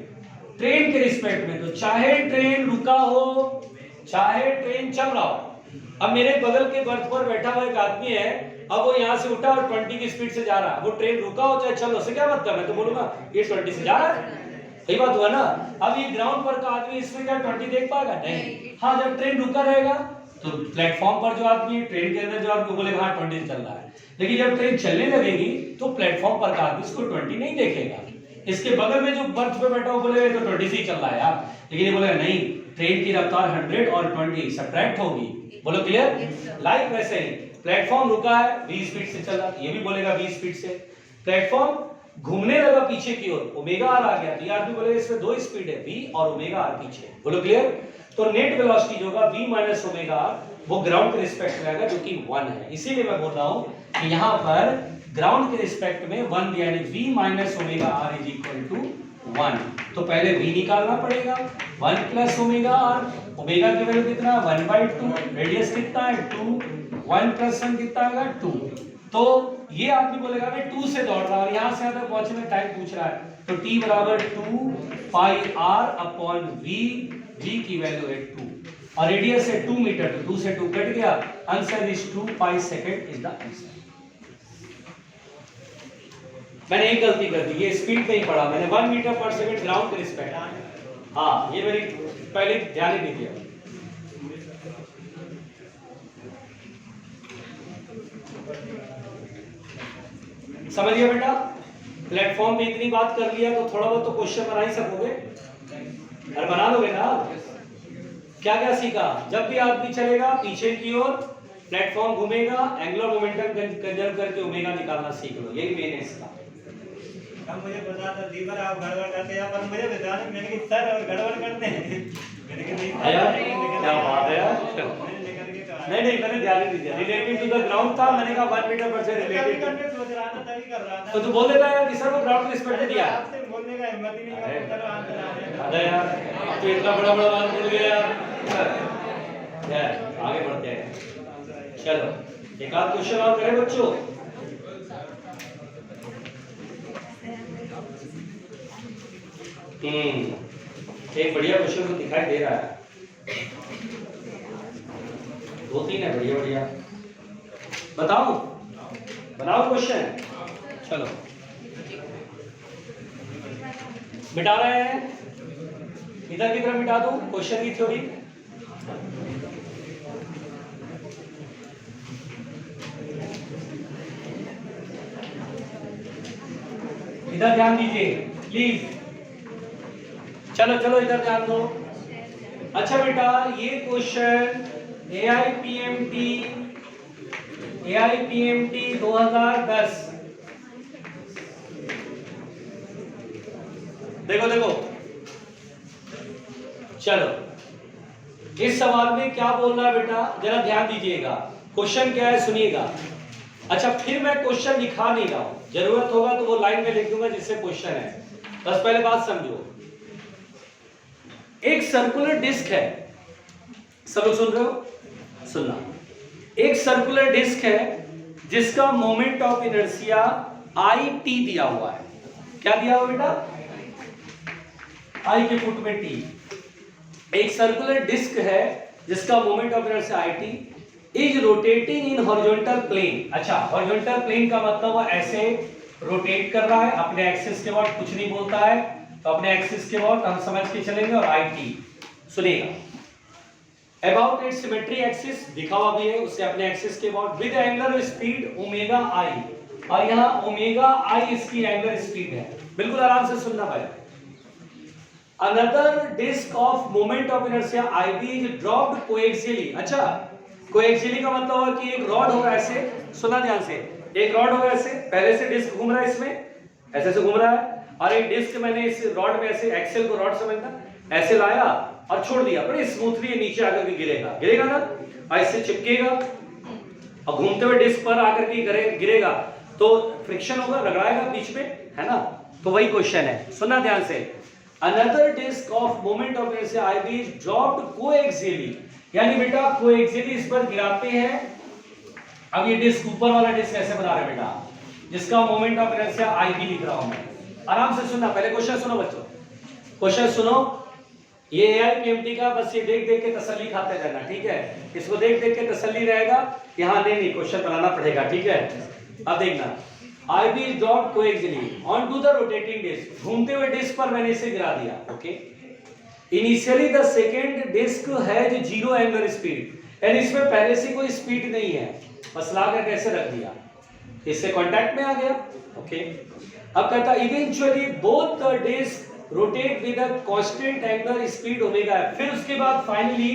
ट्रेन के रिस्पेक्ट में, तो चाहे ट्रेन रुका हो चाहे ट्रेन चल रहा हो। अब मेरे बगल के बर्थ पर बैठा हुआ एक आदमी है, अब वो यहाँ से उठा और 20 की स्पीड से जा रहा है, वो ट्रेन रुका हो चाहे चलो, उससे क्या मतलब, मैं तो बोलूंगा ये 20 से जा रहा है, सही बात हुआ ना। अब ये ग्राउंड पर का आदमी इसमें क्या 20 देख पाएगा, नहीं। हाँ जब ट्रेन रुका रहेगा तो प्लेटफॉर्म पर जो आदमी है, ट्रेन के अंदर जो आदमी बोलेगा हाँ 20 चल रहा है, लेकिन जब ट्रेन चलने लगेगी तो प्लेटफॉर्म पर का आदमी इसको 20 नहीं देखेगा, इसके बगल में जो बर्थ पे बैठा हो बोलेगा तो 20 से ही चल रहा है यार, लेकिन ये बोलेगा नहीं ट्रेन की रफ्तार 100 और 20 सब्ट्रैक्ट होगी, बोलो क्लियर। लाइक वैसे ही प्लेटफॉर्म रुका है 20 स्पीड से चल रहा है, ये भी बोलेगा 20 स्पीड से, प्लेटफॉर्म घूमने लगा पीछे की ओर, ओमेगा आर आ गया, तो ये आदमी बोलेगा इसमें 2 स्पीड है, v और ओमेगा आर पीछे, बोलो क्लियर। तो नेट वेलोसिटी जो होगा v माइनस ओमेगा आर वो ग्राउंड के रिस्पेक्ट में आएगा जो कि 1 है, इसीलिए मैं बोल रहा हूं कि यहां पर ग्राउंड के रिस्पेक्ट में 1 दिया, यानी v minus omega r is equal to 1। तो पहले v निकालना पड़ेगा, 1 प्लस ओमेगा आर, ओमेगा की वैल्यू कितना 1/2, रेडियस कितना है 2, 1 प्लस 1 कितना आएगा 2। तो ये आदमी बोलेगा मैं 2 से दौड़ रहा हूं, यहां से अंदर पहुंचने में टाइम पूछ रहा है, तो t बराबर 2 पाई r अपॉन v, v की वैल्यू है 2 और रेडियस है 2 मीटर, तो 2 से 2 कट गया, answer is 2 pi second is the answer. मैंने एक गलती कर दी, ये स्पीड नहीं पढ़ा मैंने, 1 मीटर पर सेकंड ग्राउंड के रिस्पेक्ट, हाँ ये मेरी पहले ध्यान ही नहीं दिया। समझिए बेटा, प्लेटफॉर्म पे इतनी बात कर लिया तो थोड़ा बहुत तो क्वेश्चन बना ही सकोगे, अरे बना लोगे ना। क्या क्या सीखा, जब भी आदमी चलेगा पीछे की ओर, प्लेटफॉर्म घूमेगा, एंगुलर मोमेंटम कंजर्व करके ओमेगा निकालना सीख लो, यही मेन है इसका। अब मुझे पता था दीवार आप गड़बड़ करते हैं, पर मुझे बता दें मैंने कि सर और गड़बड़ करते हैं, मैंने कहा नहीं क्या बात है यार। नहीं नहीं मैंने ध्यान नहीं दिया, रिलेटेड टू द ग्राउंड था, मैंने कहा 1 मीटर पर से रिलेटेड। सोच रहा था तभी कर रहा था। तो तू बोल देता यार कि सर वो ग्राउंड रिस्पेक्ट दिया। आपसे बोलने का हिम्मत ही नहीं करता, चलो आंसर आ गया। अरे यार अब तो इतना बड़ा बड़ा बात बोल गया यार, आगे बढ़ते हैं। चलो एक आध क्वेश्चन और करें बच्चों। एक बढ़िया क्वेश्चन तो दिखाई दे रहा है, 2-3 है बढ़िया बढ़िया, बताओ बनाओ क्वेश्चन। चलो मिटा रहे हैं, इधर की तरफ मिटा दूं क्वेश्चन की थ्योरी। इधर ध्यान दीजिए प्लीज, चलो चलो इधर ध्यान दो। अच्छा बेटा ये क्वेश्चन AIPMT 2010, देखो देखो चलो इस सवाल में क्या बोल रहा है बेटा, जरा ध्यान दीजिएगा। क्वेश्चन क्या है सुनिएगा। अच्छा फिर मैं क्वेश्चन लिखा नहीं रहा हूं, जरूरत होगा तो वो लाइन में लिख दूंगा जिससे क्वेश्चन है, बस पहले बात समझो। एक सर्कुलर डिस्क है, सब लोग सुन रहे हो, सुनना। एक सर्कुलर डिस्क है जिसका मोमेंट ऑफ इनर्शिया IT दिया हुआ है। क्या दिया हुआ बेटा, I के फुट में T। एक सर्कुलर डिस्क है जिसका moment of inertia IT is rotating in horizontal plane. अच्छा हॉरिजॉन्टल प्लेन का मतलब वो ऐसे रोटेट कर रहा है, अपने एक्सिस के अबाउट कुछ नहीं बोलता है, तो अपने एक्सिस के अबाउट हम समझ के चलेंगे। और IT सुनिएगा, अबाउट इट्स सिमेट्री एक्सिस दिखा हुआ भी है, उससे अपने एक्सिस के about with angular speed omega I, और यहाँ ओमेगा I इसकी एंगुलर स्पीड है। बिल्कुल आराम से सुनना पड़ेगा। Another disc of moment of inertia IB is dropped coaxially. अच्छा कोएक्सियली का मतलब है कि एक रॉड होगा ऐसे, सुना ध्यान से, एक रॉड होगा ऐसे, पहले से डिस्क घूम रहा है इसमें, ऐसे से घूम रहा है, और एक डिस्क मैंने इस रॉड में ऐसे, एक्सेल को रॉड समझना, ऐसे लाया और छोड़ दिया, बड़े स्मूथली नीचे आकर के गिरेगा, गिरेगा ना, और इससे चिपकेगा और घूमते हुए डिस्क पर आकर के गिरेगा, तो फ्रिक्शन होगा, रगड़ाएगा बीच में, है ना। तो वही क्वेश्चन है, सुनना ध्यान से। Another disc of moment of inertia IB is dropped coaxially, यानी बेटा कोएक्सियली इस पर गिराते हैं। अब ये डिस्क, ऊपर वाला डिस्क ऐसे बना रहे बेटा, जिसका मोमेंट ऑफ इनर्शिया IB लिख रहा हूं मैं। आराम से सुनना, पहले क्वेश्चन सुनो बच्चों, क्वेश्चन सुनो। ये AIPMT का बस ये देख देख के तसल्ली खाते रहना, ठीक है, इसको देख देख के तसल्ली रहेगा, यहाँ नहीं क्वेश्चन बनाना पड़ेगा, ठीक है। अब देखना, IB is dropped coaxially onto the rotating disk, घूमते हुए डिस्क पर मैंने इसे गिरा दिया, okay. Initially the second disc has 0 angular speed, यानी इसमें पहले से कोई स्पीड नहीं है, बस ला कर कैसे रख दिया, इससे कांटेक्ट में आ गया, ओके। अब कहता eventually both the disc rotate with a constant angular speed omega, फिर उसके बाद फाइनली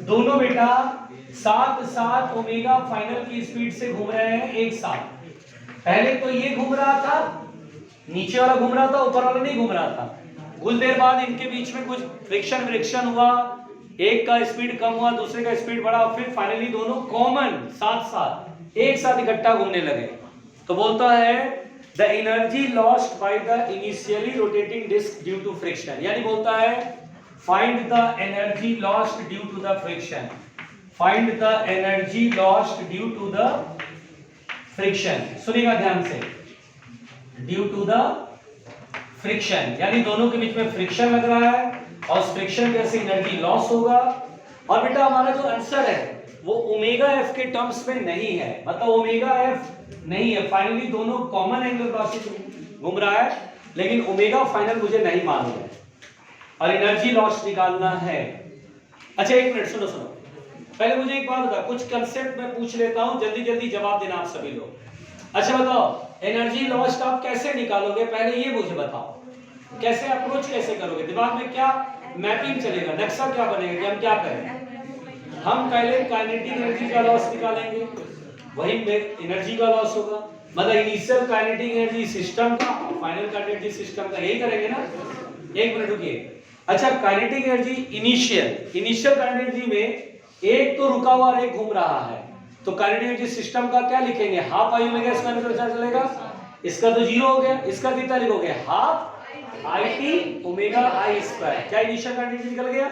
दोनों बेटा साथ साथ ओमेगा फाइनल की स्पीड से घूम रहे हैं एक साथ। पहले तो ये घूम रहा था, नीचे वाला घूम रहा था, ऊपर वाला नहीं घूम रहा था। कुछ देर बाद इनके बीच में कुछ फ्रिक्शन हुआ, एक का स्पीड कम हुआ, दूसरे का स्पीड बढ़ा, फिर फाइनली दोनों कॉमन साथ साथ एक साथ इकट्ठा घूमने लगे। तो बोलता है the energy lost by the initially rotating disc due to friction, यानी बोलता है find the energy lost due to the friction, find the energy lost due to the friction. सुनिएगा ध्यान से, ड्यू टू द फ्रिक्शन, यानी दोनों के बीच में फ्रिक्शन लग रहा है और उस फ्रिक्शन की वजह से एनर्जी लॉस होगा। और बेटा हमारा जो आंसर है वो ओमेगा एफ के टर्म्स में नहीं है, मतलब ओमेगा एफ नहीं है, फाइनली दोनों कॉमन एंगुलर वेलोसिटी घूम रहा है, लेकिन ओमेगा फाइनल मुझे नहीं मालूम है और एनर्जी लॉस निकालना है। अच्छा एक मिनट सुनो, पहले मुझे एक बात बता, कुछ कंसेप्ट मैं पूछ लेता हूं, जल्दी जल्दी जवाब देना आप सभी लोग। अच्छा बताओ, एनर्जी लॉस्ट आप कैसे निकालोगे, पहले ये मुझे बताओ, कैसे अप्रोच कैसे करोगे, दिमाग में क्या मैपिंग चलेगा, नक्शा क्या बनेगा कि हम क्या करें। हम पहले काइनेटिक एनर्जी का लॉस निकालेंगे, वही एनर्जी का लॉस होगा, मतलब इनिशियल काइनेटिक एनर्जी सिस्टम का, फाइनल काइनेटिक सिस्टम का, यही करेंगे ना। एक मिनट रुकिए। अच्छा, kinetic energy initial kinetic energy में एक तो रुका हुआ और एक घूम रहा है, तो काइनेटिक एनर्जी सिस्टम का क्या लिखेंगे, हाफ आई ओमेगा स्क्वायर में पता चलेगा, इसका तो जीरो हो गया, इसका कितना लिखोगे, half I T omega I square. क्या इनिशियल काइनेटिक एनर्जी निकल गया,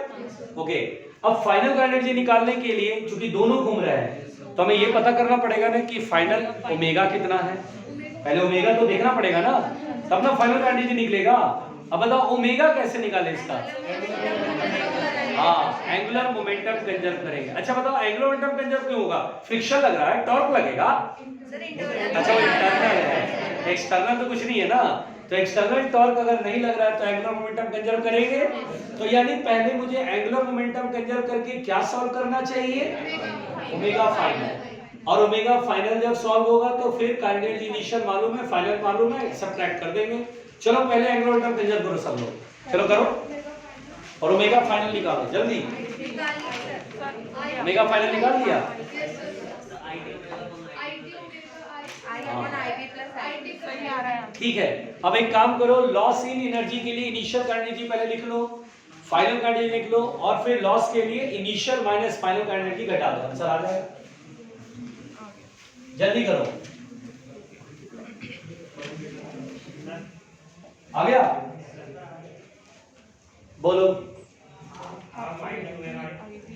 ओके। अब फाइनल काइनेटिक एनर्जी निकालने के लिए क्योंकि दोनों घूम रहे हैं, तो हमें ये पता करना पड़ेगा ना कि फाइनल ओमेगा कितना है, पहले ओमेगा तो देखना पड़ेगा ना, तब ना फाइनल काइनेटिक एनर्जी निकलेगा। अब बताओ ओमेगा कैसे निकालें इसका, हाँ एंगुलर मोमेंटम कंजर्व करेंगे। अच्छा बताओ एंगुलर मोमेंटम कंजर्व क्यों होगा, फ्रिक्शन लग रहा है, टॉर्क लगेगा। अच्छा वो इंटरनल है, एक्सटर्नल तो कुछ नहीं है ना, तो एक्सटर्नल टॉर्क अगर नहीं लग रहा है तो एंगुलर मोमेंटम कंजर्व करेंगे। तो यानी पहले मुझे एंगुलर मोमेंटम कंजर्व करके क्या सॉल्व करना चाहिए, ओमेगा फाइनल, और ओमेगा फाइनल जब सॉल्व होगा तो फिर काइनेटिक एनर्जी इनिशियल मालूम है, फाइनल मालूम है, सब्ट्रैक्ट कर देंगे। चलो पहले एंगुलर मोमेंटम कंजर्व करो सब लोग, चलो करो, और ओमेगा फाइनल निकालो जल्दी। ओमेगा फाइनल निकाल दिया, ठीक है। अब एक काम करो, लॉस इन एनर्जी के लिए इनिशियल काइनेटिक एनर्जी पहले लिख लो, फाइनल काइनेटिक एनर्जी लिख लो, और फिर लॉस के लिए initial minus final kinetic energy घटा दो, आंसर आ जाएगा। जल्दी करो, आ गया, बोलो।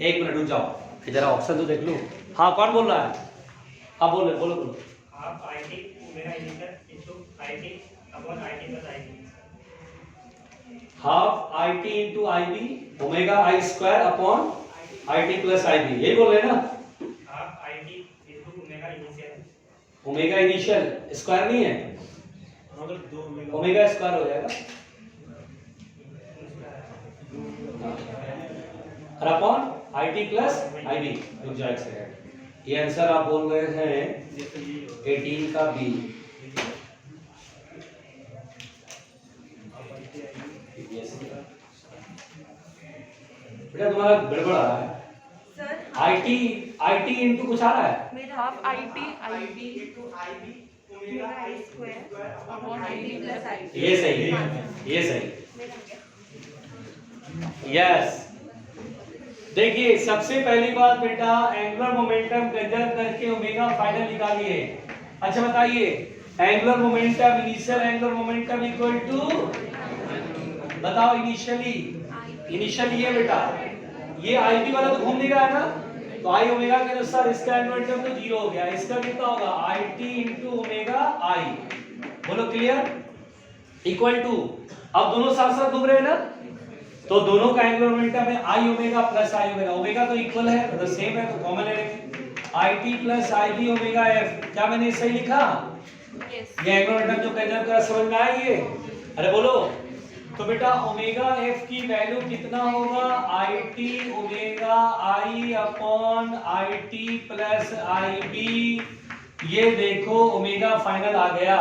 एक मिनट रुक जाओ जरा, ऑप्शन तो देख लो। हाँ कौन बोल रहा है, हाँ बोलो बोलो बोलो। Half I T omega initial into I T upon I T plus I B, half I T into I B omega I square upon I T plus I B, यही बोल रहे ना। Half I T into omega initial, omega initial square नहीं है, मतलब दो omega square हो जाएगा, और upon I T plus I B. रुक जाओ एक सेकंड, ये आंसर आप बोल रहे हैं 18 का बी। बेटा तुम्हारा गड़बड़ आ रहा है, आई टी इंटू कुछ आ रहा है, half I T into I B omega I square upon I T plus I, ये सही है, ये सही, यस। देखिए सबसे पहली बात बेटा, एंगुलर मोमेंटम कंजर्व करके ओमेगा फाइनल निकालिए। अच्छा बताइए, angular momentum initial angular momentum equal to, बताओ इनिशियली, इनिशियल ये बेटा, ये आई बी वाला तो घूम नहीं रहा है ना, तो आई ओमेगा के अनुसार इसका एंगुलर मोमेंटम तो जीरो हो गया, इसका कितना होगा आई टी इंटू ओमेगा आई, बोलो क्लियर, इक्वल टू, अब दोनों साथ साथ घूम रहे हैं ना, तो दोनों का एंगुलर मोमेंटम है I omega plus I omega, omega तो इक्वल है मतलब सेम है, तो कॉमन ले लेंगे, I T plus I B omega F. क्या मैंने सही लिखा, ये एंगुलर मोमेंटम जो कंजर्व करा, समझ में आया ये, अरे बोलो। तो बेटा ओमेगा एफ की वैल्यू कितना होगा, I T omega I upon I T plus I B, ये देखो ओमेगा फाइनल आ गया।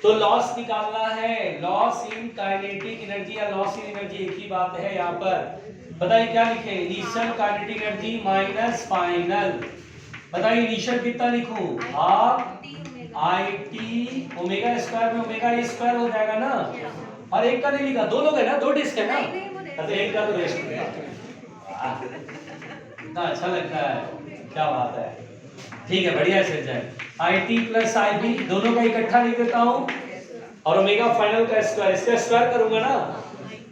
तो लॉस निकालना है, लॉस इन काइनेटिक एनर्जी या लॉस इन एनर्जी एक ही बात है यहाँ पर। बताइए क्या लिखे, initial kinetic energy minus final. बताइए इनिशियल कितना लिखूं, half I T omega square में ओमेगा ए स्क्वायर हो जाएगा ना, और एक का नहीं लिखा, दो लोग है ना, दो डिस्क है ना, तो एक का तो रेस्ट हो गया। कितना अच्छा लगता है, क्या बात है, ठीक है बढ़िया चल जाए। I T plus I B दोनों का इकट्ठा लिख देता हूं, और ओमेगा फाइनल का स्क्वायर, इसका स्क्वायर करूंगा ना,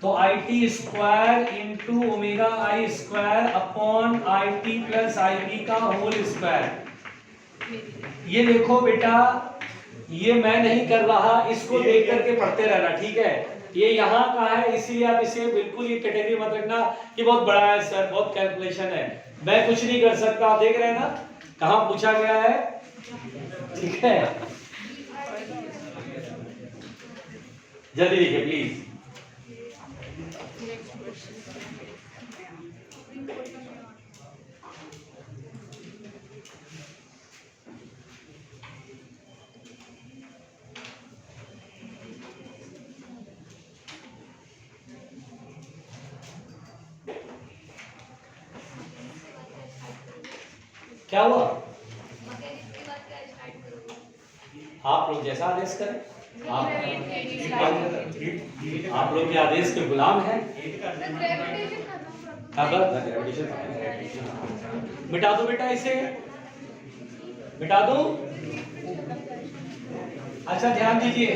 तो I T square into omega I square upon I T plus I B का होल स्क्वायर। ये देखो बेटा, ये मैं नहीं कर रहा, इसको देख करके पढ़ते रहना, ठीक है। ये यहाँ का है, इसीलिए आप इसे बिल्कुल ये कैटेगरी मत रखना कि बहुत बड़ा है सर, बहुत कैलकुलेशन है, मैं कुछ नहीं कर सकता। आप देख रहे हैं ना कहाँ पूछा गया है, ठीक है। जल्दी लिखिए प्लीज। क्या हुआ? मैकेनिक्स के बाद क्या स्टार्ट करोगे? आप लोग जैसा आदेश करें। आप लोग के आदेश के गुलाम हैं। ग्रेविटेशन खत्म मिटा दो बेटा इसे, मिटा दो। अच्छा ध्यान दीजिए,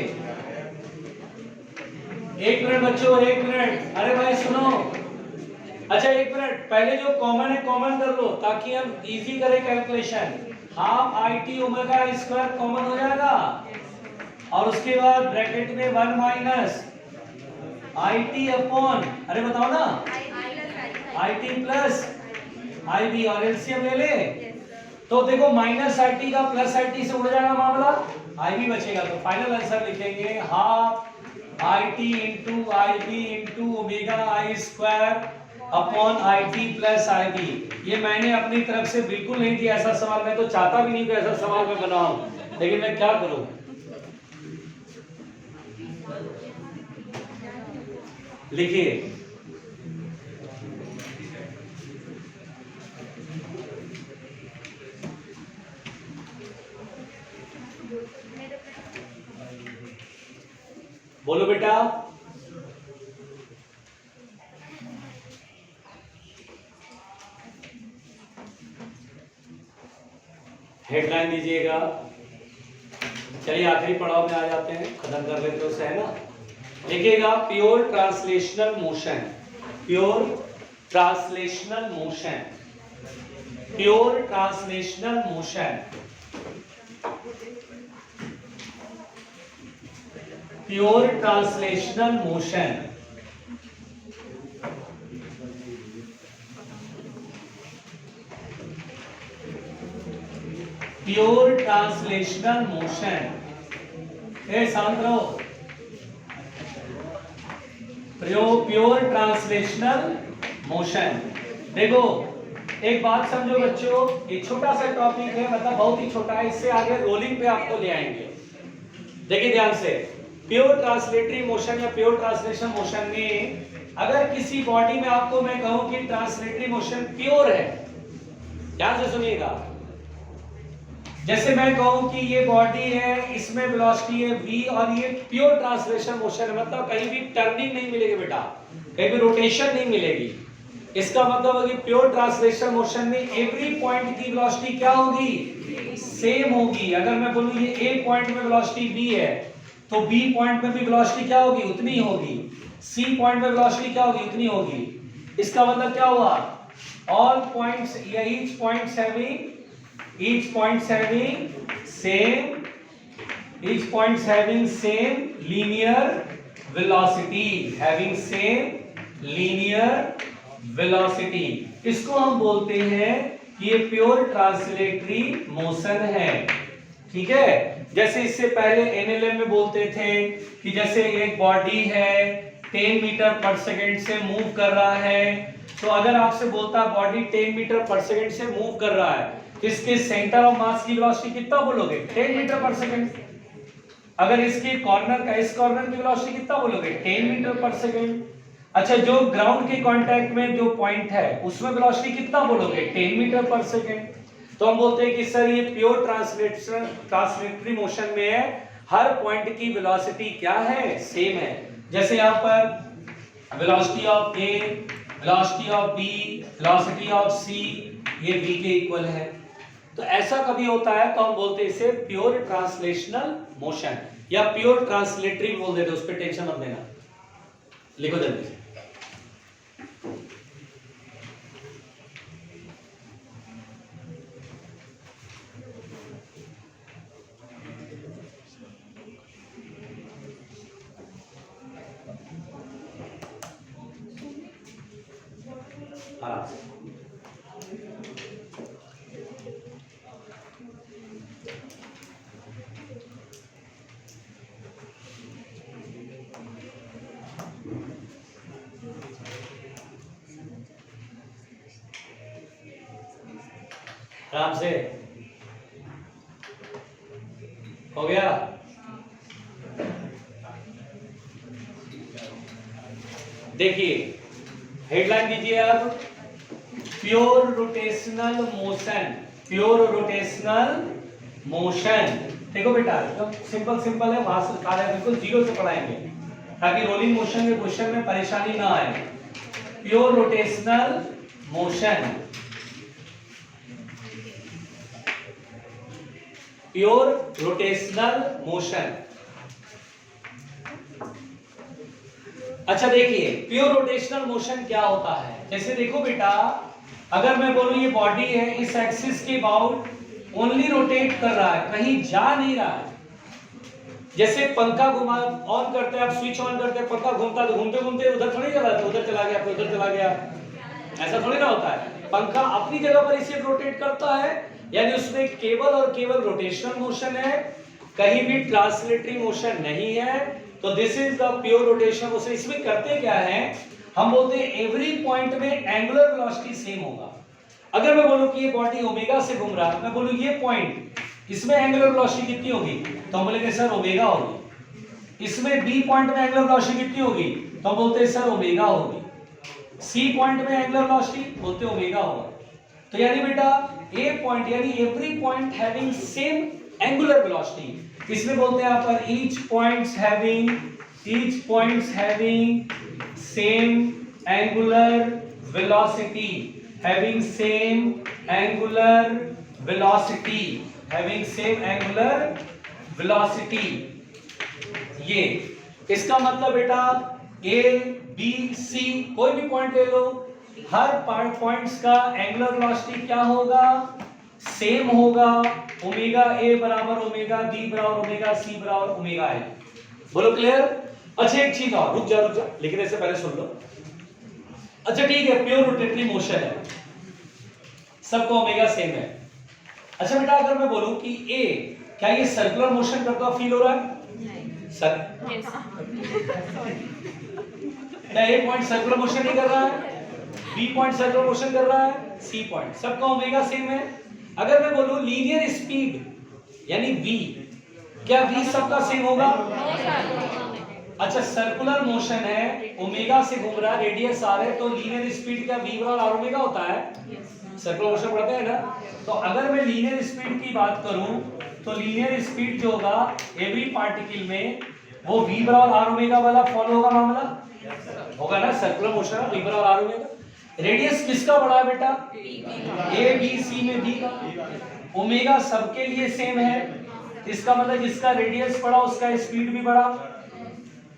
1 मिनट बच्चों, 1 मिनट। अरे भाई सुनो, अच्छा 1 मिनट, पहले जो कॉमन है कॉमन कर लो ताकि हम इजी करें calculation. Half IT omega square common हो जाएगा और उसके बाद ब्रैकेट में 1 माइनस IT अपॉन, अरे बताओ ना, IT प्लस IB और एलसीएम ले ले तो देखो माइनस IT का प्लस IT से उड़ जाएगा मामला, IB बचेगा। तो फाइनल आंसर लिखेंगे half IT into IB into omega I square upon IT plus IB। ये मैंने अपनी तरफ से बिल्कुल नहीं दिया ऐसा सवाल, मैं तो चाहता भी नहीं कि ऐसा सवाल मैं बनाऊं, लेकिन मैं क्या करूं। लिखिए बोलो बेटा। हेडलाइन दीजिएगा। चलिए आखिरी पड़ाव में आ जाते हैं, खत्म कर लेते हैं उसे, है ना। लिखिएगा pure translational motion, pure translational motion, pure translational motion, pure translational motion. Pure translational motion. शांत रहो। Pure translational motion. देखो एक बात समझो बच्चों, एक छोटा सा टॉपिक है, मतलब बहुत ही छोटा है, इससे आगे रोलिंग पे आपको ले आएंगे। देखिए ध्यान से, प्योर ट्रांसलेटरी मोशन या प्योर ट्रांसलेशन मोशन में अगर किसी बॉडी में आपको मैं कहूं कि ट्रांसलेटरी मोशन प्योर है, ध्यान से सुनिएगा। जैसे मैं कहूं कि ये बॉडी है, इसमें वेलोसिटी है v और ये प्योर ट्रांसलेशन मोशन है, मतलब कहीं भी टर्निंग नहीं मिलेगी बेटा, कहीं भी रोटेशन नहीं मिलेगी। इसका मतलब है कि प्योर ट्रांसलेशन मोशन में एवरी पॉइंट की वेलोसिटी क्या होगी? सेम होगी। अगर मैं बोलूं ये A पॉइंट में वेलोसिटी v है तो B पॉइंट में भी वेलोसिटी क्या होगी? उतनी होगी। C पॉइंट में वेलोसिटी क्या होगी? उतनी होगी। इसका मतलब क्या हुआ? ऑल पॉइंट्स या each points having same linear velocity, इसको हम बोलते हैं कि ये प्योर ट्रांसलेटरी मोशन है। ठीक है, जैसे इससे पहले NLM में बोलते थे कि जैसे एक बॉडी है 10 मीटर पर सेकंड से मूव कर रहा है, तो अगर आपसे बोलता है बॉडी 10 मीटर पर सेकंड से मूव कर रहा है, इसके सेंटर ऑफ मास की वेलोसिटी कितना बोलोगे? 10 मीटर पर सेकंड। अगर इसके कॉर्नर का, इस कॉर्नर की वेलोसिटी कितना बोलोगे? 10 मीटर पर सेकंड। अच्छा, जो ग्राउंड के कांटेक्ट में जो पॉइंट है उसमें वेलोसिटी कितना बोलोगे? 10 मीटर पर सेकंड। तो हम बोलते हैं कि सर ये प्योर ट्रांसलेटरी मोशन में है, हर पॉइंट की वेलोसिटी क्या है? सेम है। जैसे यहाँ पर velocity of A, velocity of B, velocity of C ये V के इक्वल है। तो ऐसा कभी होता है तो हम बोलते हैं इसे प्योर ट्रांसलेशनल मोशन या प्योर ट्रांसलेटरी बोल देते, उस पर टेंशन मत लेना। लिखो जल्दी से। आराम से। आराम से हो गया। देखिए हेडलाइन दीजिए अब, pure rotational motion pure rotational motion. देखो बेटा सिंपल सिंपल है, वहां से कार्य बिल्कुल जीरो से पढ़ाएंगे ताकि रोलिंग मोशन के क्वेश्चन में परेशानी ना आए। Pure rotational motion, pure rotational motion. अच्छा देखिए प्योर रोटेशनल मोशन क्या होता है। जैसे देखो बेटा, अगर मैं बोलूं ये बॉडी है, इस एक्सिस के अबाउट ओनली रोटेट कर रहा है, कहीं जा नहीं रहा है। जैसे पंखा घुमा ऑन करते हैं, आप स्विच ऑन करते हैं, पंखा घूमता है तो घूमते घूमते उधर थोड़ी चला जाता, उधर चला गया फिर उधर चला गया, ऐसा थोड़ी ना होता है। पंखा अपनी जगह पर इसे रोटेट करता है, यानी उसमें केवल और केवल रोटेशनल मोशन है, कहीं भी ट्रांसलेटरी मोशन नहीं है। तो this is the pure rotation motion. इसमें करते क्या है, हम बोलते हैं एवरी पॉइंट में एंगुलर वेलोसिटी सेम होगा। अगर मैं बोलूं कि ये बॉडी ओमेगा से घूम रहा है, मैं बोलूं ये पॉइंट, इसमें एंगुलर वेलोसिटी कितनी होगी, तो हम बोलेंगे सर ओमेगा होगी। इसमें बी पॉइंट में एंगुलर वेलोसिटी कितनी होगी, तो हम बोलते हैं सर ओमेगा होगी। सी पॉइंट में एंगुलर वेलोसिटी बोलते हैं ओमेगा होगा। तो यानी बेटा ए पॉइंट यानी every point having same angular velocity, इसमें बोलते हैं यहाँ पर each points having same angular velocity, having same angular velocity। ये इसका मतलब बेटा A, B, C कोई भी पॉइंट ले लो, हर पॉइंट्स का एंगुलर वेलोसिटी क्या होगा, सेम होगा। ओमेगा A बराबर ओमेगा B बराबर ओमेगा C बराबर ओमेगा A। बोलो क्लियर। अच्छा एक चीज और, रुक जा लेकिन इससे पहले सुन लो। अच्छा ठीक है, प्योर रोटेटरी मोशन है, सबको ओमेगा सेम है। अच्छा बेटा अगर मैं बोलूं कि ए, क्या ये सर्कुलर मोशन करता हुआ फील हो रहा है? सर क्या ए पॉइंट सर्कुलर मोशन नहीं कर रहा है, बी पॉइंट सर्कुलर मोशन कर रहा है, सी पॉइंट, सबका ओमेगा सेम है। अगर मैं बोलूं लीनियर स्पीड यानी v, क्या v सबका सेम होगा? अच्छा सर्कुलर मोशन है, ओमेगा से घूम रहा है, रेडियस r है, तो लीनियर स्पीड क्या v बराबर r ओमेगा होता है? सर्कुलर मोशन पढ़ते हैं ना। तो अगर मैं लीनियर स्पीड की बात करूं तो लीनियर स्पीड जो होगा एवरी पार्टिकल में वो v बराबर r ओमेगा वाला फॉलो होगा, मामला होगा ना। सर्कुलर मोशन है v बराबर r ओमेगा। रेडियस किसका बड़ा है बेटा? a b c में b का। ओमेगा सबके लिए सेम है, इसका मतलब जिसका रेडियस बड़ा उसका स्पीड भी बड़ा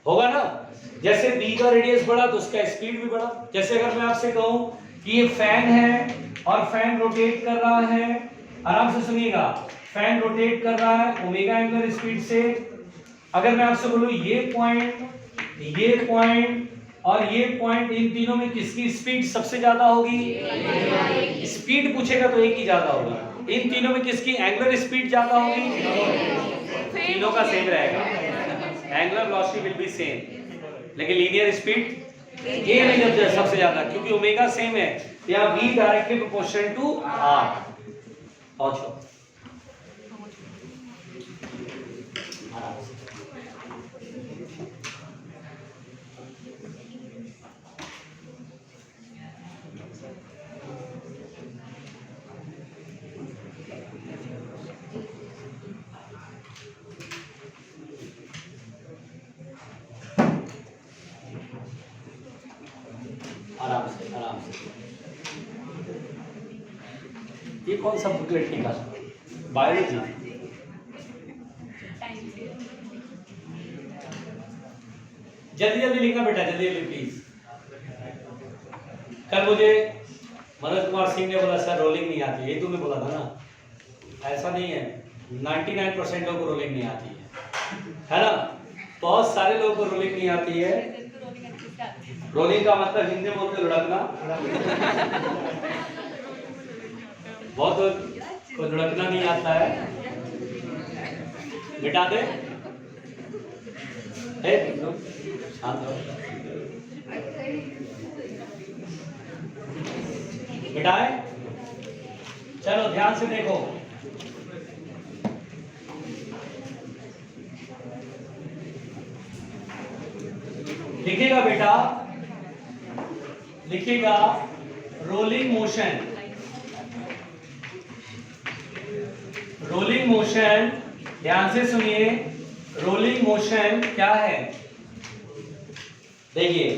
होगा ना। जैसे b का रेडियस बड़ा तो उसका स्पीड भी बड़ा। जैसे अगर मैं आपसे कहूं कि ये फैन है और फैन रोटेट कर रहा है, आराम से सुनिएगा, फैन रोटेट कर रहा है ओमेगा एंगुलर स्पीड से। अगर मैं आपसे बोलूं ये पॉइंट और ये पॉइंट, इन तीनों में किसकी स्पीड सबसे ज्यादा होगी? स्पीड पूछेगा तो एक ही ज्यादा होगी। इन तीनों में किसकी एंगुलर स्पीड ज्यादा होगी? तीनों का सेम रहेगा, angular velocity will be same, लेकिन लीनियर स्पीड ये नहीं जब सबसे ज्यादा, क्योंकि ओमेगा सेम है या v directly proportional to r। पहुंचो आराम से। ये कौन सा बुकलेट निकाला? बायोलॉजी। जल्दी लिखना बेटा, जल्दी प्लीज। कल मुझे मनोज कुमार सिंह ने बोला सर रोलिंग नहीं आती, यही तुमने बोला था ना। ऐसा नहीं है, 99% लोगों को रोलिंग नहीं आती है ना। बहुत सारे लोगों को रोलिंग नहीं आती है। रोलिंग का मतलब हिंदी में बोलते लुढ़कना। बहुत को लुढ़कना नहीं आता है, मिटा दे। शांत रहो, मिटाए। चलो ध्यान से देखो, लिखिएगा बेटा, लिखिएगा रोलिंग मोशन। रोलिंग मोशन, ध्यान से सुनिए, रोलिंग मोशन क्या है? देखिए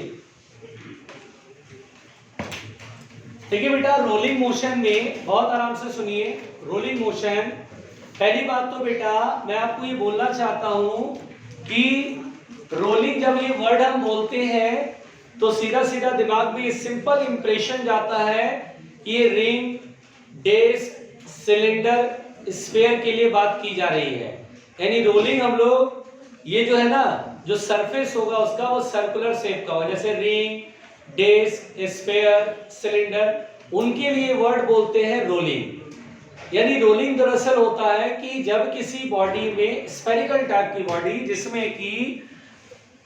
देखिए बेटा, रोलिंग मोशन में बहुत आराम से सुनिए। रोलिंग मोशन, पहली बात तो बेटा मैं आपको ये बोलना चाहता हूं कि रोलिंग जब ये वर्ड हम बोलते हैं तो सीधा सीधा दिमाग में ये सिंपल इंप्रेशन जाता है कि ये रिंग, डिस्क, सिलेंडर, स्फीयर के लिए बात की जा रही है। यानी रोलिंग हम लोग ये जो है ना, जो सरफेस होगा उसका वो सर्कुलर शेप का होगा, जैसे रिंग, डिस्क, स्फीयर, सिलेंडर, उनके लिए वर्ड बोलते हैं रोलिंग। यानी रोलिंग दरअसल होता है कि जब किसी बॉडी में, स्फेरिकल टाइप की बॉडी जिसमें कि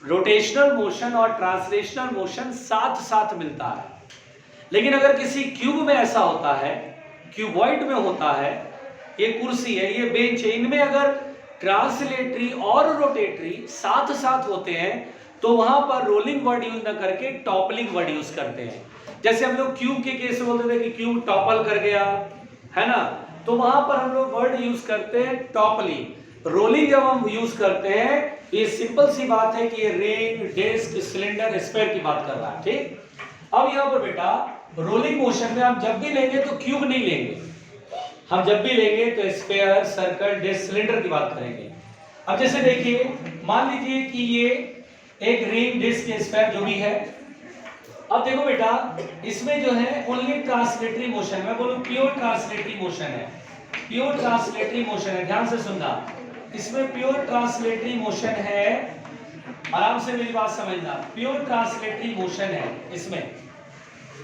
रोटेशनल मोशन और ट्रांसलेशनल मोशन साथ साथ मिलता है, लेकिन अगर किसी क्यूब में ऐसा होता है, क्यूबॉइड में होता है, ये कुर्सी है, ये बेंच है, इनमें अगर ट्रांसलेटरी और रोटेटरी साथ साथ होते हैं तो वहां पर रोलिंग वर्ड यूज न करके टॉपलिंग वर्ड यूज करते हैं। जैसे हम लोग क्यूब के केस में बोलते थे कि क्यूब टॉपल कर गया, है ना, तो वहां पर हम लोग वर्ड यूज करते हैं टॉपलिंग। रोलिंग जब हम यूज करते हैं ये सिंपल सी बात है कि ये रिंग, डिस्क, सिलेंडर, स्फीयर की बात कर रहा है, ठीक। अब यहां पर बेटा रोलिंग मोशन में हम जब भी लेंगे तो क्यूब नहीं लेंगे, हम जब भी लेंगे तो स्फीयर, सर्कल, डिस्क, सिलेंडर की बात करेंगे। अब जैसे देखिए, मान लीजिए कि ये एक रिंग, डिस्क, स्फीयर जो भी है, अब देखो बेटा इसमें जो है ओनली ट्रांसलेटरी मोशन, मैं बोलूं प्योर ट्रांसलेटरी मोशन है, प्योर ट्रांसलेटरी मोशन है, ध्यान से सुनना, इसमें प्योर ट्रांसलेटरी मोशन है, आराम से मेरी बात समझना, प्योर ट्रांसलेटरी मोशन है इसमें,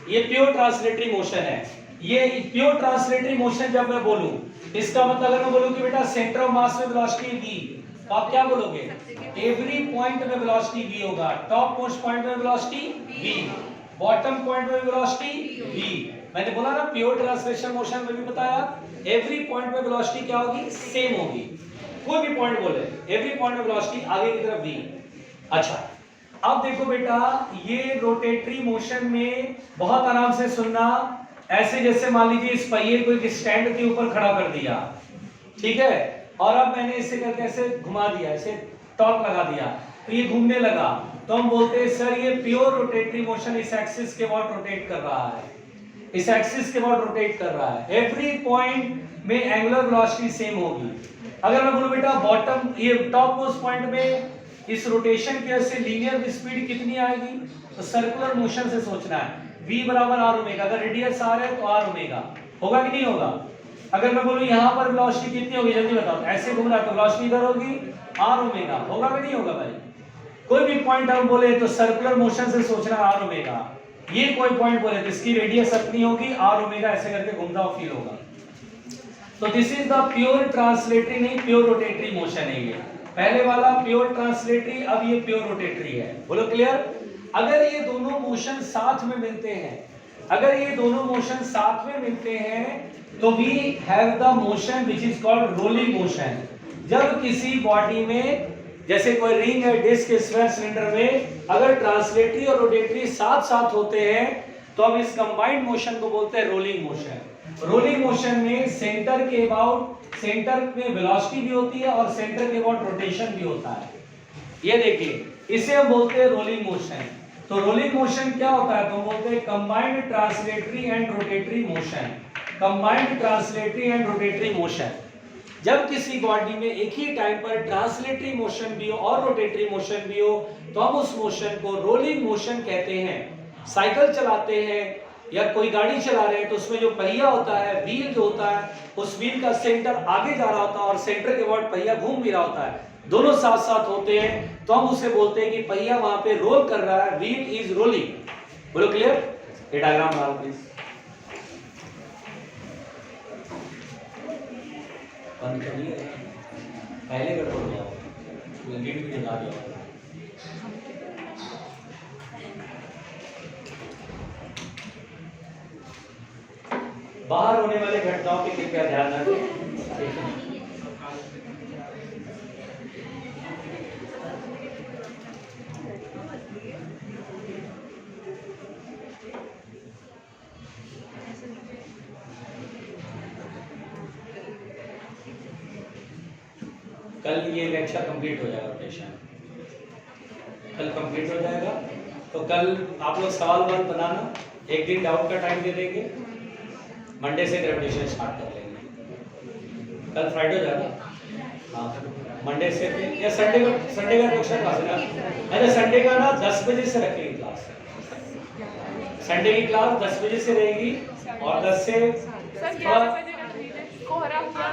ये प्योर ट्रांसलेटरी मोशन है। ये प्योर ट्रांसलेटरी मोशन जब मैं बोलूं, इसका मतलब अगर मैं बोलूं कि बेटा सेंटर ऑफ मास में वेलोसिटी v, तो आप क्या बोलोगे? एवरी पॉइंट में वेलोसिटी v होगा, टॉप मोस्ट पॉइंट में वेलोसिटी v, बॉटम पॉइंट में वेलोसिटी v। मैंने बोला ना प्योर ट्रांसलेशन मोशन में भी बताया, एवरी पॉइंट में वेलोसिटी क्या होगी? सेम होगी, कोई भी पॉइंट बोले, एवरी पॉइंट में वेलोसिटी आगे की तरफ v। अच्छा, अब देखो बेटा ये रोटेटरी मोशन में बहुत आराम से सुनना, ऐसे जैसे मान लीजिए इस पहिए को एक स्टैंड के ऊपर खड़ा कर दिया, ठीक है, और अब मैंने इसे करके ऐसे घुमा दिया, ऐसे टॉर्क लगा दिया तो ये घूमने लगा, तो हम बोलते हैं सर ये प्योर रोटेटरी मोशन इस एक्सिस के अबाउट रोटेट कर रहा है, इस एक्सिस के अबाउट रोटेट कर रहा है, एवरी पॉइंट में एंगुलर वेलोसिटी सेम होगी। अगर मैं बोलूं बेटा बॉटम, ये टॉप मोस्ट पॉइंट में इस रोटेशन की वजह से लीनियर स्पीड कितनी आएगी? तो सर्कुलर मोशन से सोचना है, v बराबर r ओमेगा, अगर रेडियस r है तो r ओमेगा होगा कि नहीं होगा? अगर मैं बोलूं यहां पर वेलोसिटी कितनी होगी जल्दी बताओ, ऐसे घूम रहा है तो वेलोसिटी इधर होगी r ओमेगा, होगा कि नहीं होगा भाई? कोई भी पॉइंट हम बोले तो सर्कुलर मोशन से सोचना r ओमेगा, ये कोई पॉइंट बोले तो इसकी रेडियस अपनी होगी r ओमेगा, ऐसे करके घूमता हुआ फील होगा। तो this is the pure translatory, नहीं प्योर रोटेटरी मोशन है ये, पहले वाला प्योर ट्रांसलेटरी, अब ये प्योर रोटेटरी है, बोलो क्लियर। अगर ये दोनों मोशन साथ में मिलते हैं, अगर ये दोनों मोशन साथ में मिलते हैं तो we have the motion which is called rolling motion. जब किसी बॉडी में, जैसे कोई रिंग है, डिस्क, स्फीयर, सिलेंडर में अगर ट्रांसलेटरी और रोटेटरी साथ साथ होते हैं तो हम इस कंबाइंड मोशन को बोलते हैं रोलिंग मोशन। रोलिंग मोशन में सेंटर के अबाउट, सेंटर में वेलोसिटी भी होती है और सेंटर के अबाउट रोटेशन भी होता है, ये देखिए, इसे हम बोलते हैं रोलिंग मोशन। तो रोलिंग मोशन क्या होता है? तो हम बोलते हैं combined translatory and rotatory motion, combined translatory and rotatory motion. जब किसी बॉडी में एक ही टाइम पर ट्रांसलेटरी मोशन भी हो और रोटेटरी मोशन भी हो तो हम उस मोशन को रोलिंग मोशन कहते हैं। साइकिल चलाते हैं या कोई गाड़ी चला रहे हैं तो उसमें जो पहिया होता है, व्हील जो होता है, उस व्हील का सेंटर आगे जा रहा होता है और सेंटर के अबाउट पहिया घूम भी रहा होता है, दोनों साथ साथ होते हैं तो हम उसे बोलते हैं कि पहिया वहां पे रोल कर रहा है, व्हील इज रोलिंग। बोलो क्लियर? ये डायग्राम डालो प्लीज। बंद करिए, पहले कर दो जाओ, लीड भी जला दिया। बाहर होने वाले घटनाओं के कृपया ध्यान रखें। कल ये लेक्चर कंप्लीट हो जाएगा, रोटेशन कल कंप्लीट हो जाएगा। तो कल आप लोग सवाल बनाना, एक दिन डाउट का टाइम दे देंगे, मंडे से ग्रेविटेशन स्टार्ट कर लेंगे। कल फ्राइडे हो जाएगा, हाँ मंडे से फिर या संडे का लेक्चर क्लास है ना। अरे संडे का ना 10 बजे से रखेंगे क्लास, संडे की क्लास 10 बजे से रहेगी और 10 से सर 11 बजे रख लीजिए। कोहरा हुआ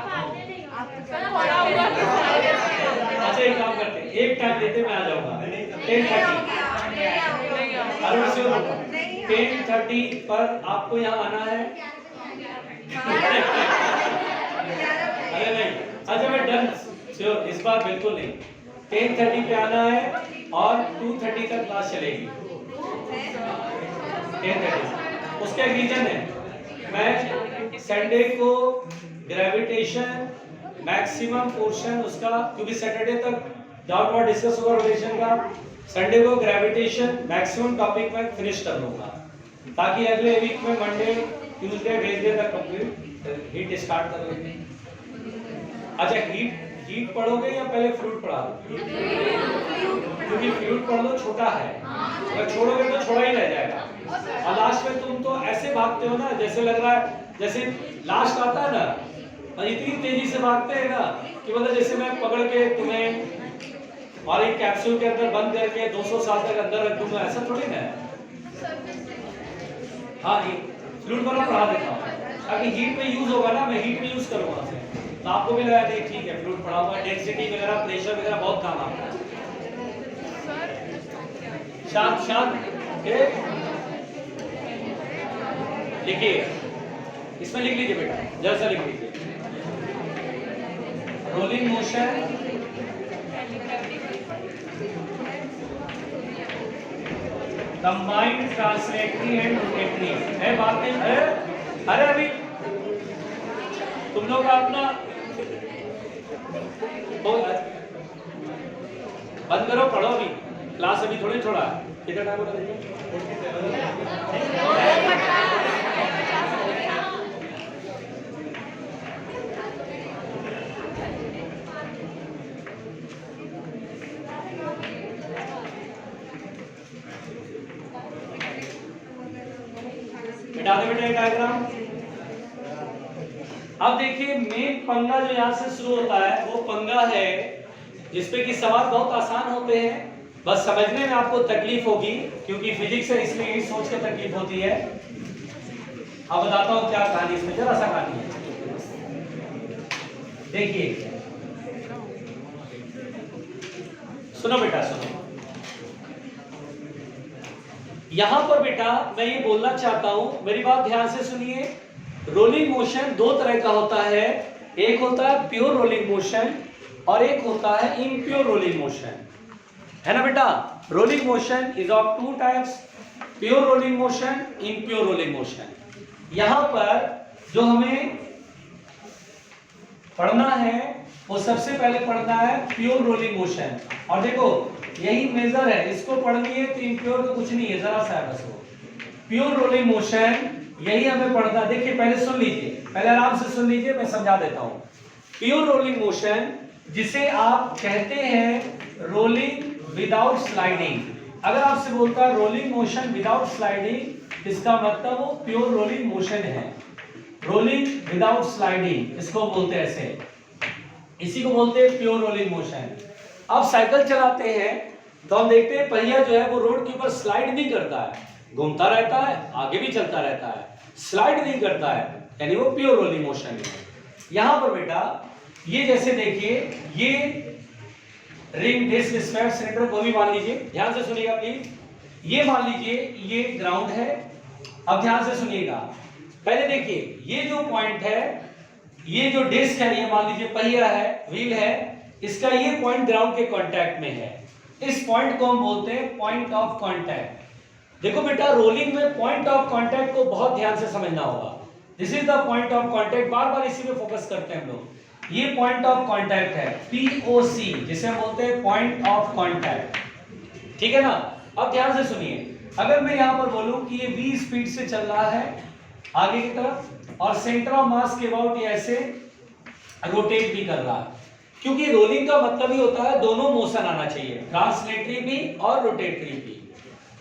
सर, कोहरा हुआ। अच्छा एक काम करते हैं, एक टाइम देते मैं आ जाऊंगा 10:30 10:30 पर आपको यहाँ आना है। अरे नहीं, अच्छा मैं डन श्योर, इस बार बिल्कुल नहीं। 10:30 पे आना है और 2:30 तक क्लास चलेगी। 10:30 उसका एक रीजन है, मैं संडे को ग्रेविटेशन मैक्सिमम पोर्शन उसका, क्योंकि सैटरडे तक डाउट वाट डिस्कस होगा रोटेशन का, संडे को ग्रेविटेशन मैक्सिमम टॉपिक में फिनिश कर लूंगा, ताकि अगले वीक में मंडे ट्यूसडे वेडनेसडे तक कंप्लीट हीट स्टार्ट कर लेंगे। अच्छा हीट पढ़ोगे या पहले फ्लूइड पढ़ा दो? क्योंकि फ्लूइड पढ़ लो, छोटा है, अगर छोड़ोगे तो छोड़ा ही रह जाएगा और लास्ट में तुम तो ऐसे भागते हो ना, जैसे लग रहा है जैसे लास्ट आता है ना, और इतनी तेजी से भागते हैं ना कि मतलब जैसे मैं पकड़ के तुम्हें और एक कैप्सूल के अंदर बंद करके 200 साल तक अंदर रख दूंगा, ऐसा थोड़ी ना है। हाँ जी, फ्लूइड वाला पढ़ा देता हूँ ताकि हीट में यूज होगा ना, मैं हीट में यूज करूंगा, तो आपको भी लगा दे ठीक है फ्लूइड पढ़ा हुआ, डेंसिटी वगैरह प्रेशर वगैरह बहुत काम आता है। शांत लिखिए, इसमें लिख लीजिए बेटा, जरा सा लिख लीजिए। Rolling motion combined translatory and rotatory है, बात नहीं है। अरे अभी तुम लोग का अपना बंद करो, पढ़ो अभी, क्लास अभी थोड़ी छोड़ा, कितना टाइम हो रहा है डायग्राम। अब देखिए मेन पंगा जो यहाँ से शुरू होता है वो पंगा है जिसपे कि सवाल बहुत आसान होते हैं, बस समझने में आपको तकलीफ होगी, क्योंकि फिजिक्स है इसलिए यही सोच के तकलीफ होती है। अब बताता हूँ क्या कहानी, इसमें जरा सा कहानी है, देखिए सुनो बेटा सुनो। यहां पर बेटा मैं ये बोलना चाहता हूं, मेरी बात ध्यान से सुनिए। रोलिंग मोशन दो तरह का होता है, एक होता है प्योर रोलिंग मोशन और एक होता है इम्प्योर रोलिंग मोशन, है ना बेटा। Rolling motion is of two types, pure rolling motion, impure rolling motion. यहां पर जो हमें पढ़ना है वो सबसे पहले पढ़ना है प्योर रोलिंग मोशन, और देखो यही मेजर है, इसको पढ़नी है तो इम्प्योर तो कुछ नहीं है, जरा सा है बस वो। प्योर रोलिंग मोशन यही हमें पढ़ना है। देखिए पहले सुन लीजिए, पहले आराम से सुन लीजिए, मैं समझा देता हूं। प्योर रोलिंग मोशन जिसे आप कहते हैं रोलिंग विदाउट स्लाइडिंग, अगर आपसे बोलता है रोलिंग मोशन विदाउट स्लाइडिंग, इसका मतलब वो प्योर रोलिंग मोशन है। रोलिंग विदाउट स्लाइडिंग इसको बोलते हैं, ऐसे इसी को बोलते हैं प्योर रोलिंग मोशन। अब साइकिल चलाते हैं तो हम देखते हैं पहिया जो है वो रोड के ऊपर स्लाइड नहीं करता है, घूमता रहता है, आगे भी चलता रहता है, स्लाइड नहीं करता है, यानी वो प्योर रोलिंग मोशन है। यहां पर बेटा ये जैसे देखिए, ये रिंग डिस्क स्फीयर सिलेंडर को भी मान लीजिए, ध्यान से सुनिएगा प्लीज। ये मान लीजिए ये ग्राउंड है, अब ध्यान से सुनिएगा। पहले देखिए ये जो पॉइंट है, ये जो डिस्क है, ये मान लीजिए पहिया है, व्हील है, इसका ये पॉइंट ग्राउंड के कांटेक्ट में है। इस पॉइंट को हम बोलते हैं पॉइंट ऑफ कांटेक्ट। देखो बेटा रोलिंग में पॉइंट ऑफ कांटेक्ट को बहुत ध्यान से समझना होगा। This is the point of contact, बार बार इसी पे फोकस करते हैं हम लोग। ये पॉइंट ऑफ कांटेक्ट है, POC, जिसे हम बोलते हैं पॉइंट ऑफ कांटेक्ट, ठीक है ना। अब ध्यान से सुनिए, अगर मैं यहां पर बोलूं कि ये v स्पीड से चल रहा है आगे की तरफ और सेंटर ऑफ मास के अबाउट ये ऐसे रोटेट भी कर रहा है, क्योंकि रोलिंग का मतलब ही होता है दोनों मोशन आना चाहिए, ट्रांसलेटरी भी और रोटेटरी भी।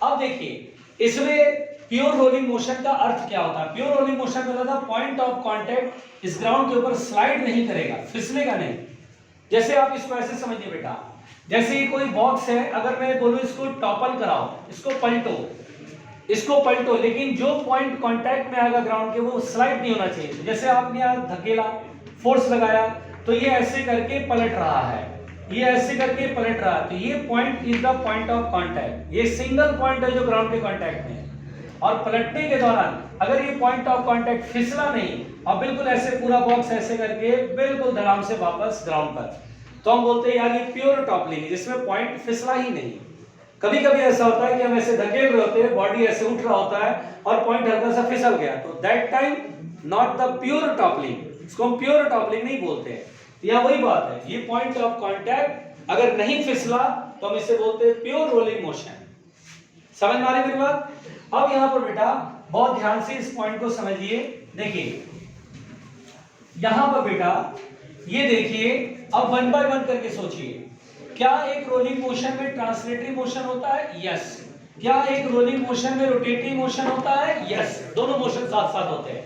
अब देखिए इसमें प्योर रोलिंग मोशन का अर्थ क्या होता है। प्योर रोलिंग मोशन में होता है पॉइंट ऑफ कांटेक्ट इस ग्राउंड के ऊपर स्लाइड नहीं करेगा, फिसलेगा नहीं। जैसे आप इसको ऐसे समझिए बेटा, जैसे ये कोई बॉक्स है, अगर मैं बोलूं इसको टॉपल कराओ, इसको पलटो, लेकिन जो पॉइंट कांटेक्ट में आएगा ग्राउंड के वो स्लाइड नहीं होना चाहिए। जैसे आपने यहाँ धकेला, फोर्स लगाया, तो ये ऐसे करके पलट रहा है, ये ऐसे करके पलट रहा है, तो ये point is the point of contact. ये सिंगल पॉइंट है जो ग्राउंड के कांटेक्ट में है। और पलटने के दौरान अगर ये पॉइंट ऑफ कांटेक्ट फिसला नहीं और बिल्कुल ऐसे पूरा बॉक्स ऐसे करके बिल्कुल धड़ाम से वापस ग्राउंड पर, तो हम बोलते हैं यार ये प्योर टॉपलिंग है, जिसमें पॉइंट फिसला ही नहीं। कभी कभी ऐसा होता है कि हम ऐसे धकेल रहे होते हैं, बॉडी ऐसे उठ रहा होता है और पॉइंट हल्का सा फिसल गया, तो that time not the pure toppling, इसको हम प्योर टॉपलिंग नहीं बोलते हैं। यह वही बात है, ये पॉइंट ऑफ कांटेक्ट अगर नहीं फिसला तो हम इसे बोलते हैं प्योर रोलिंग मोशन। समझ में आ रही मेरी बात? अब यहां पर बेटा बहुत ध्यान से इस पॉइंट को समझिए। देखिए यहां पर बेटा ये देखिए, अब 1 बाय 1 करके सोचिए, क्या एक रोलिंग मोशन में ट्रांसलेटरी मोशन होता है? यस। क्या एक रोलिंग मोशन में रोटेटरी मोशन होता है? यस। दोनों मोशन साथ साथ होते हैं।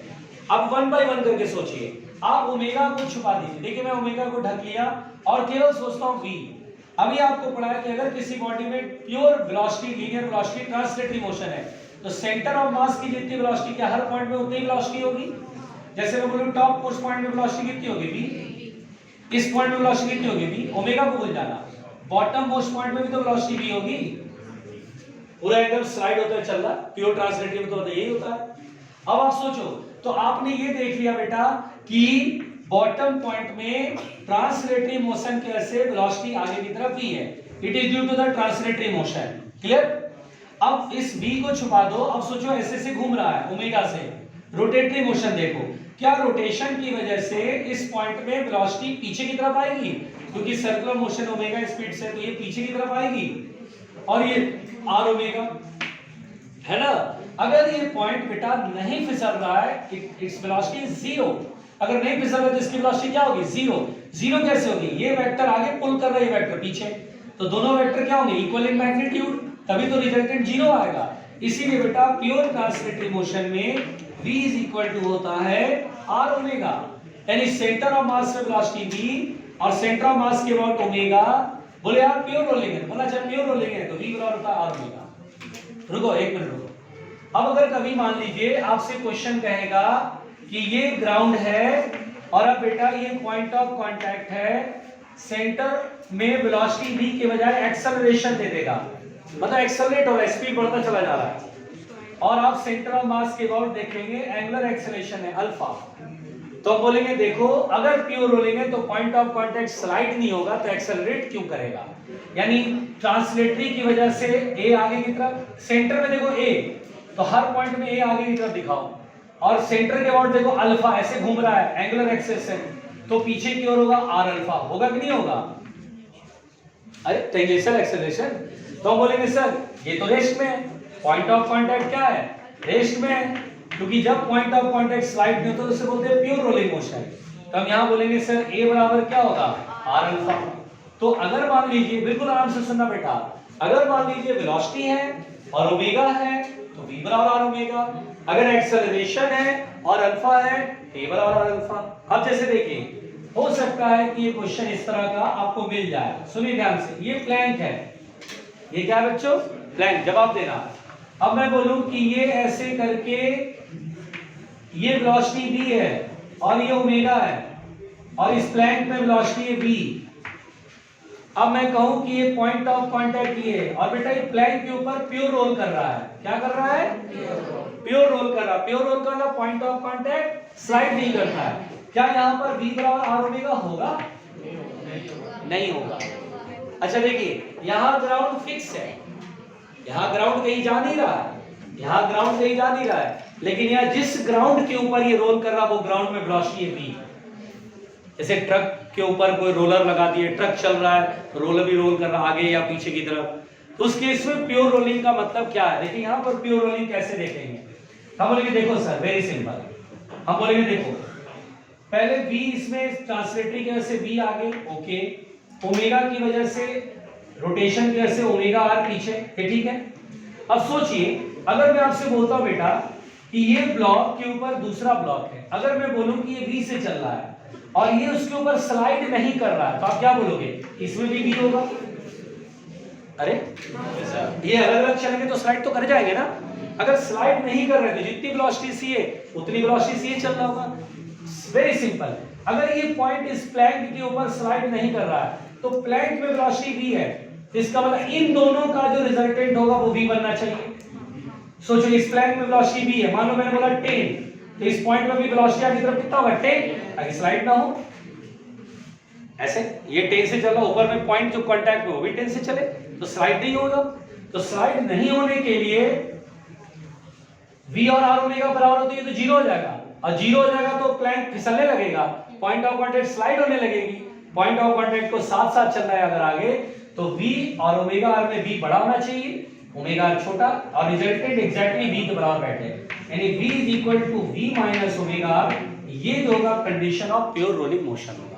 अब 1 बाय 1 करके सोचिए, आप ओमेगा को छुपा दीजिए। देखिए मैं ओमेगा को ढक लिया और केवल सोचता हूं v। अभी आपको पढ़ा है कि अगर किसी बॉडी में pure velocity, linear velocity, translatory motion है, तो सेंटर ऑफ मास की जितनी वेलोसिटी, क्या हर पॉइंट में उतनी वेलोसिटी होगी? जैसे मैं बोलूं टॉप मोस्ट पॉइंट में वेलोसिटी कितनी होगी? v। इस पॉइंट में वेलोसिटी कितनी होगी? v। ओमेगा को भूल जाना। बॉटम मोस्ट पॉइंट में भी तो वेलोसिटी v होगी। पूरा एकदम स्लाइड होता है चल रहा, प्योर ट्रांसलेटरी में तो यही होता है। अब आप सोचो, तो आपने ये देख लिया बेटा कि बॉटम पॉइंट में ट्रांसलेटरी मोशन की वजह से वेलोसिटी आगे की तरफ v है। It is due to the translatory motion. Clear? अब इस v को छुपा दो। अब सोचो ऐसे से घूम रहा है ओमेगा से, रोटेटरी मोशन देखो, क्या रोटेशन की वजह से इस पॉइंट में वेलोसिटी पीछे की तरफ आएगी? क्योंकि सर्कुलर मोशन ओमेगा स्पीड से, तो ये पीछे की तरफ आएगी और ये r ओमेगा है ना। अगर ये पॉइंट बेटा नहीं फिसल रहा है, इट्स वेलोसिटी इज 0। अगर नहीं फिसल रहा है तो इसकी वेलोसिटी क्या होगी? 0। 0 कैसे होगी? ये वेक्टर आगे पुल कर रहा है, ये वेक्टर पीछे, तो दोनों वेक्टर क्या होंगे? इक्वल इन मैग्नीट्यूड, तभी तो रिजल्टेंट 0 आएगा। इसीलिए बेटा प्योर ट्रांसलेटरी मोशन में v इज इक्वल टू होता है r ओमेगा, यानी सेंटर ऑफ मास से वेलोसिटी v और सेंटर ऑफ मास के अबाउट ओमेगा। बोले यार प्योर रोलिंग है, बोला अच्छा प्योर रोलिंग है तो v बराबर होता है r ओमेगा। रुको एक मिनट रुको। अब अगर कभी मान लीजिए आपसे क्वेश्चन कहेगा कि ये ग्राउंड है और अब बेटा ये पॉइंट ऑफ कांटेक्ट है, सेंटर में वेलोसिटी v के बजाय एक्सेलरेशन दे देगा, मतलब एक्सेलरेट हो रहा है, स्पीड बढ़ता चला जा रहा है, और आप सेंटर ऑफ मास के अबाउट देखेंगे एंगुलर एक्सेलरेशन है अल्फा, तो हम बोलेंगे देखो अगर प्योर रोलिंग है तो पॉइंट ऑफ कांटेक्ट स्लाइड नहीं होगा तो एक्सेलरेट क्यों करेगा? यानी ट्रांसलेटरी की वजह से a आगे की तरफ, सेंटर में देखो a, तो हर पॉइंट में a आगे की तरफ दिखाओ, और सेंटर के अबाउट देखो अल्फा ऐसे घूम रहा है एंगुलर एक्सेलरेशन, तो पीछे की ओर होगा r अल्फा, होगा कि नहीं होगा? अरे टेंजेंशियल एक्सेलरेशन, तो हम बोलेंगे सर ये तो रेस्ट में है, पॉइंट ऑफ कांटेक्ट क्या है? रेस्ट में है, क्योंकि जब पॉइंट ऑफ कांटेक्ट स्लाइड नहीं होता तो उसे बोलते हैं प्योर रोलिंग मोशन। तो हम यहां बोलेंगे सर a बराबर क्या होगा? r alpha. तो अगर मान लीजिए, बिल्कुल आराम से सुनना बेटा, अगर मान लीजिए वेलोसिटी है और ओमेगा है तो v बराबर r ओमेगा, अगर एक्सेलरेशन है और अल्फा है a बराबर r अल्फा। अब जैसे देखिए हो सकता है कि ये क्वेश्चन इस तरह का आपको मिल जाए, सुनिए ध्यान से, ये प्लैंक है, ये क्या है बच्चों? प्लैंक, जवाब देना। अब मैं बोलूं कि ये ऐसे करके ये वेलोसिटी v है और ये ओमेगा है और इस प्लैंक में वेलोसिटी है v। अब मैं कहूं कि ये पॉइंट ऑफ कांटेक्ट ये है और बेटा ये प्लैंक के ऊपर प्योर रोल कर रहा है, क्या कर रहा है? प्योर रोल कर रहा है। प्योर रोल करना, पॉइंट ऑफ कांटेक्ट स्लाइड नहीं करता है। क्या यहाँ पर v बराबर r ओमेगा होगा? नहीं होगा। अच्छा देखिए यहाँ ग्राउंड फिक्स है, यहाँ ग्राउंड कहीं जा नहीं रहा है, यहाँ ग्राउंड कहीं जा नहीं रहा है, लेकिन यहाँ जिस ग्राउंड के ऊपर ये रोल कर रहा है वो ग्राउंड में वेलोसिटी है v। जैसे ट्रक के ऊपर कोई रोलर लगा दिए, ट्रक चल रहा है, रोलर भी रोल कर रहा है आगे या पीछे की तरफ, तो उस केस में प्योर रोलिंग का मतलब क्या है? देखिए यहाँ पर प्योर रोलिंग कैसे देखेंगे? हम बोलेंगे देखो सर वेरी सिंपल, हम बोलेंगे देखो पहले v इसमें ट्रांसलेटरी की वजह से v आगे, ओके, ओमेगा की वजह से रोटेशन की वजह से ओमेगा r पीछे, ये ठीक है। अब सोचिए अगर मैं आपसे बोलता हूं बेटा कि ये ब्लॉक के ऊपर दूसरा ब्लॉक है, अगर मैं बोलूं कि ये v से चल रहा है और ये उसके ऊपर स्लाइड नहीं कर रहा है, तो आप क्या बोलोगे? इसमें भी v होगा। अरे ये अलग अलग चलेंगे तो स्लाइड तो कर जाएंगे ना। अगर स्लाइड नहीं कर रहे तो जितनी वेलोसिटी सी है उतनी वेलोसिटी सी चल रहा होगा। Very simple. अगर ये पॉइंट इस प्लैंक के ऊपर स्लाइड नहीं कर रहा है तो प्लैंक में वेलोसिटी v है, तो इसका मतलब इन दोनों का जो रिजल्टेंट होगा वो v बनना चाहिए। सोचो इस प्लैंक में वेलोसिटी v है, मान लो मैंने बोला 10, तो इस पॉइंट में भी वेलोसिटी आगे तरफ कितना होगा? 10, ताकि स्लाइड ना हो। ऐसे ये 10 से चला, ऊपर में पॉइंट जो कांटेक्ट में वो भी 10 से चले तो स्लाइड नहीं होगा। तो स्लाइड नहीं होने के लिए v और r ओमेगा बराबर होती है तो 0 हो जाएगा, और 0 हो जाएगा तो प्लैंक फिसलने लगेगा, पॉइंट ऑफ कांटेक्ट स्लाइड होने लगेगी। पॉइंट ऑफ कांटेक्ट को साथ साथ चल रहा है अगर आगे, तो v और ओमेगा r में v बड़ा होना चाहिए, ओमेगा r छोटा, और रिजल्टेंट एग्जैक्टली v के बराबर बैठे, यानी v is equal to v minus omega r। ये जो होगा condition of pure rolling motion होगा।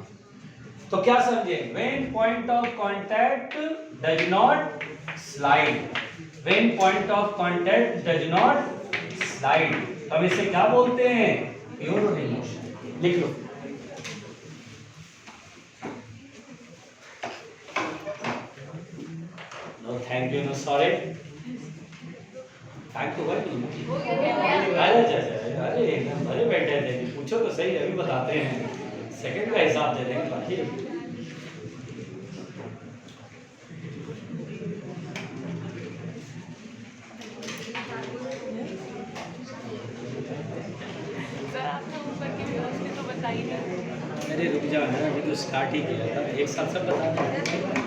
तो क्या समझे? When point of contact does not slide, when point of contact does not slide, अब इसे क्या बोलते हैं? Pure rolling motion. लिख लो। No thank you, no sorry, thank तो अरे एकदम भरे बैठे थे, पूछो तो सही, अभी बताते हैं, सेकंड का हिसाब दे देंगे बाकी। सर आपने ऊपर की वेलोसिटी तो बताई नहीं। अरे रुक जाओ ना, अभी तो स्टार्ट ही किया था, एक साथ सब बता दें।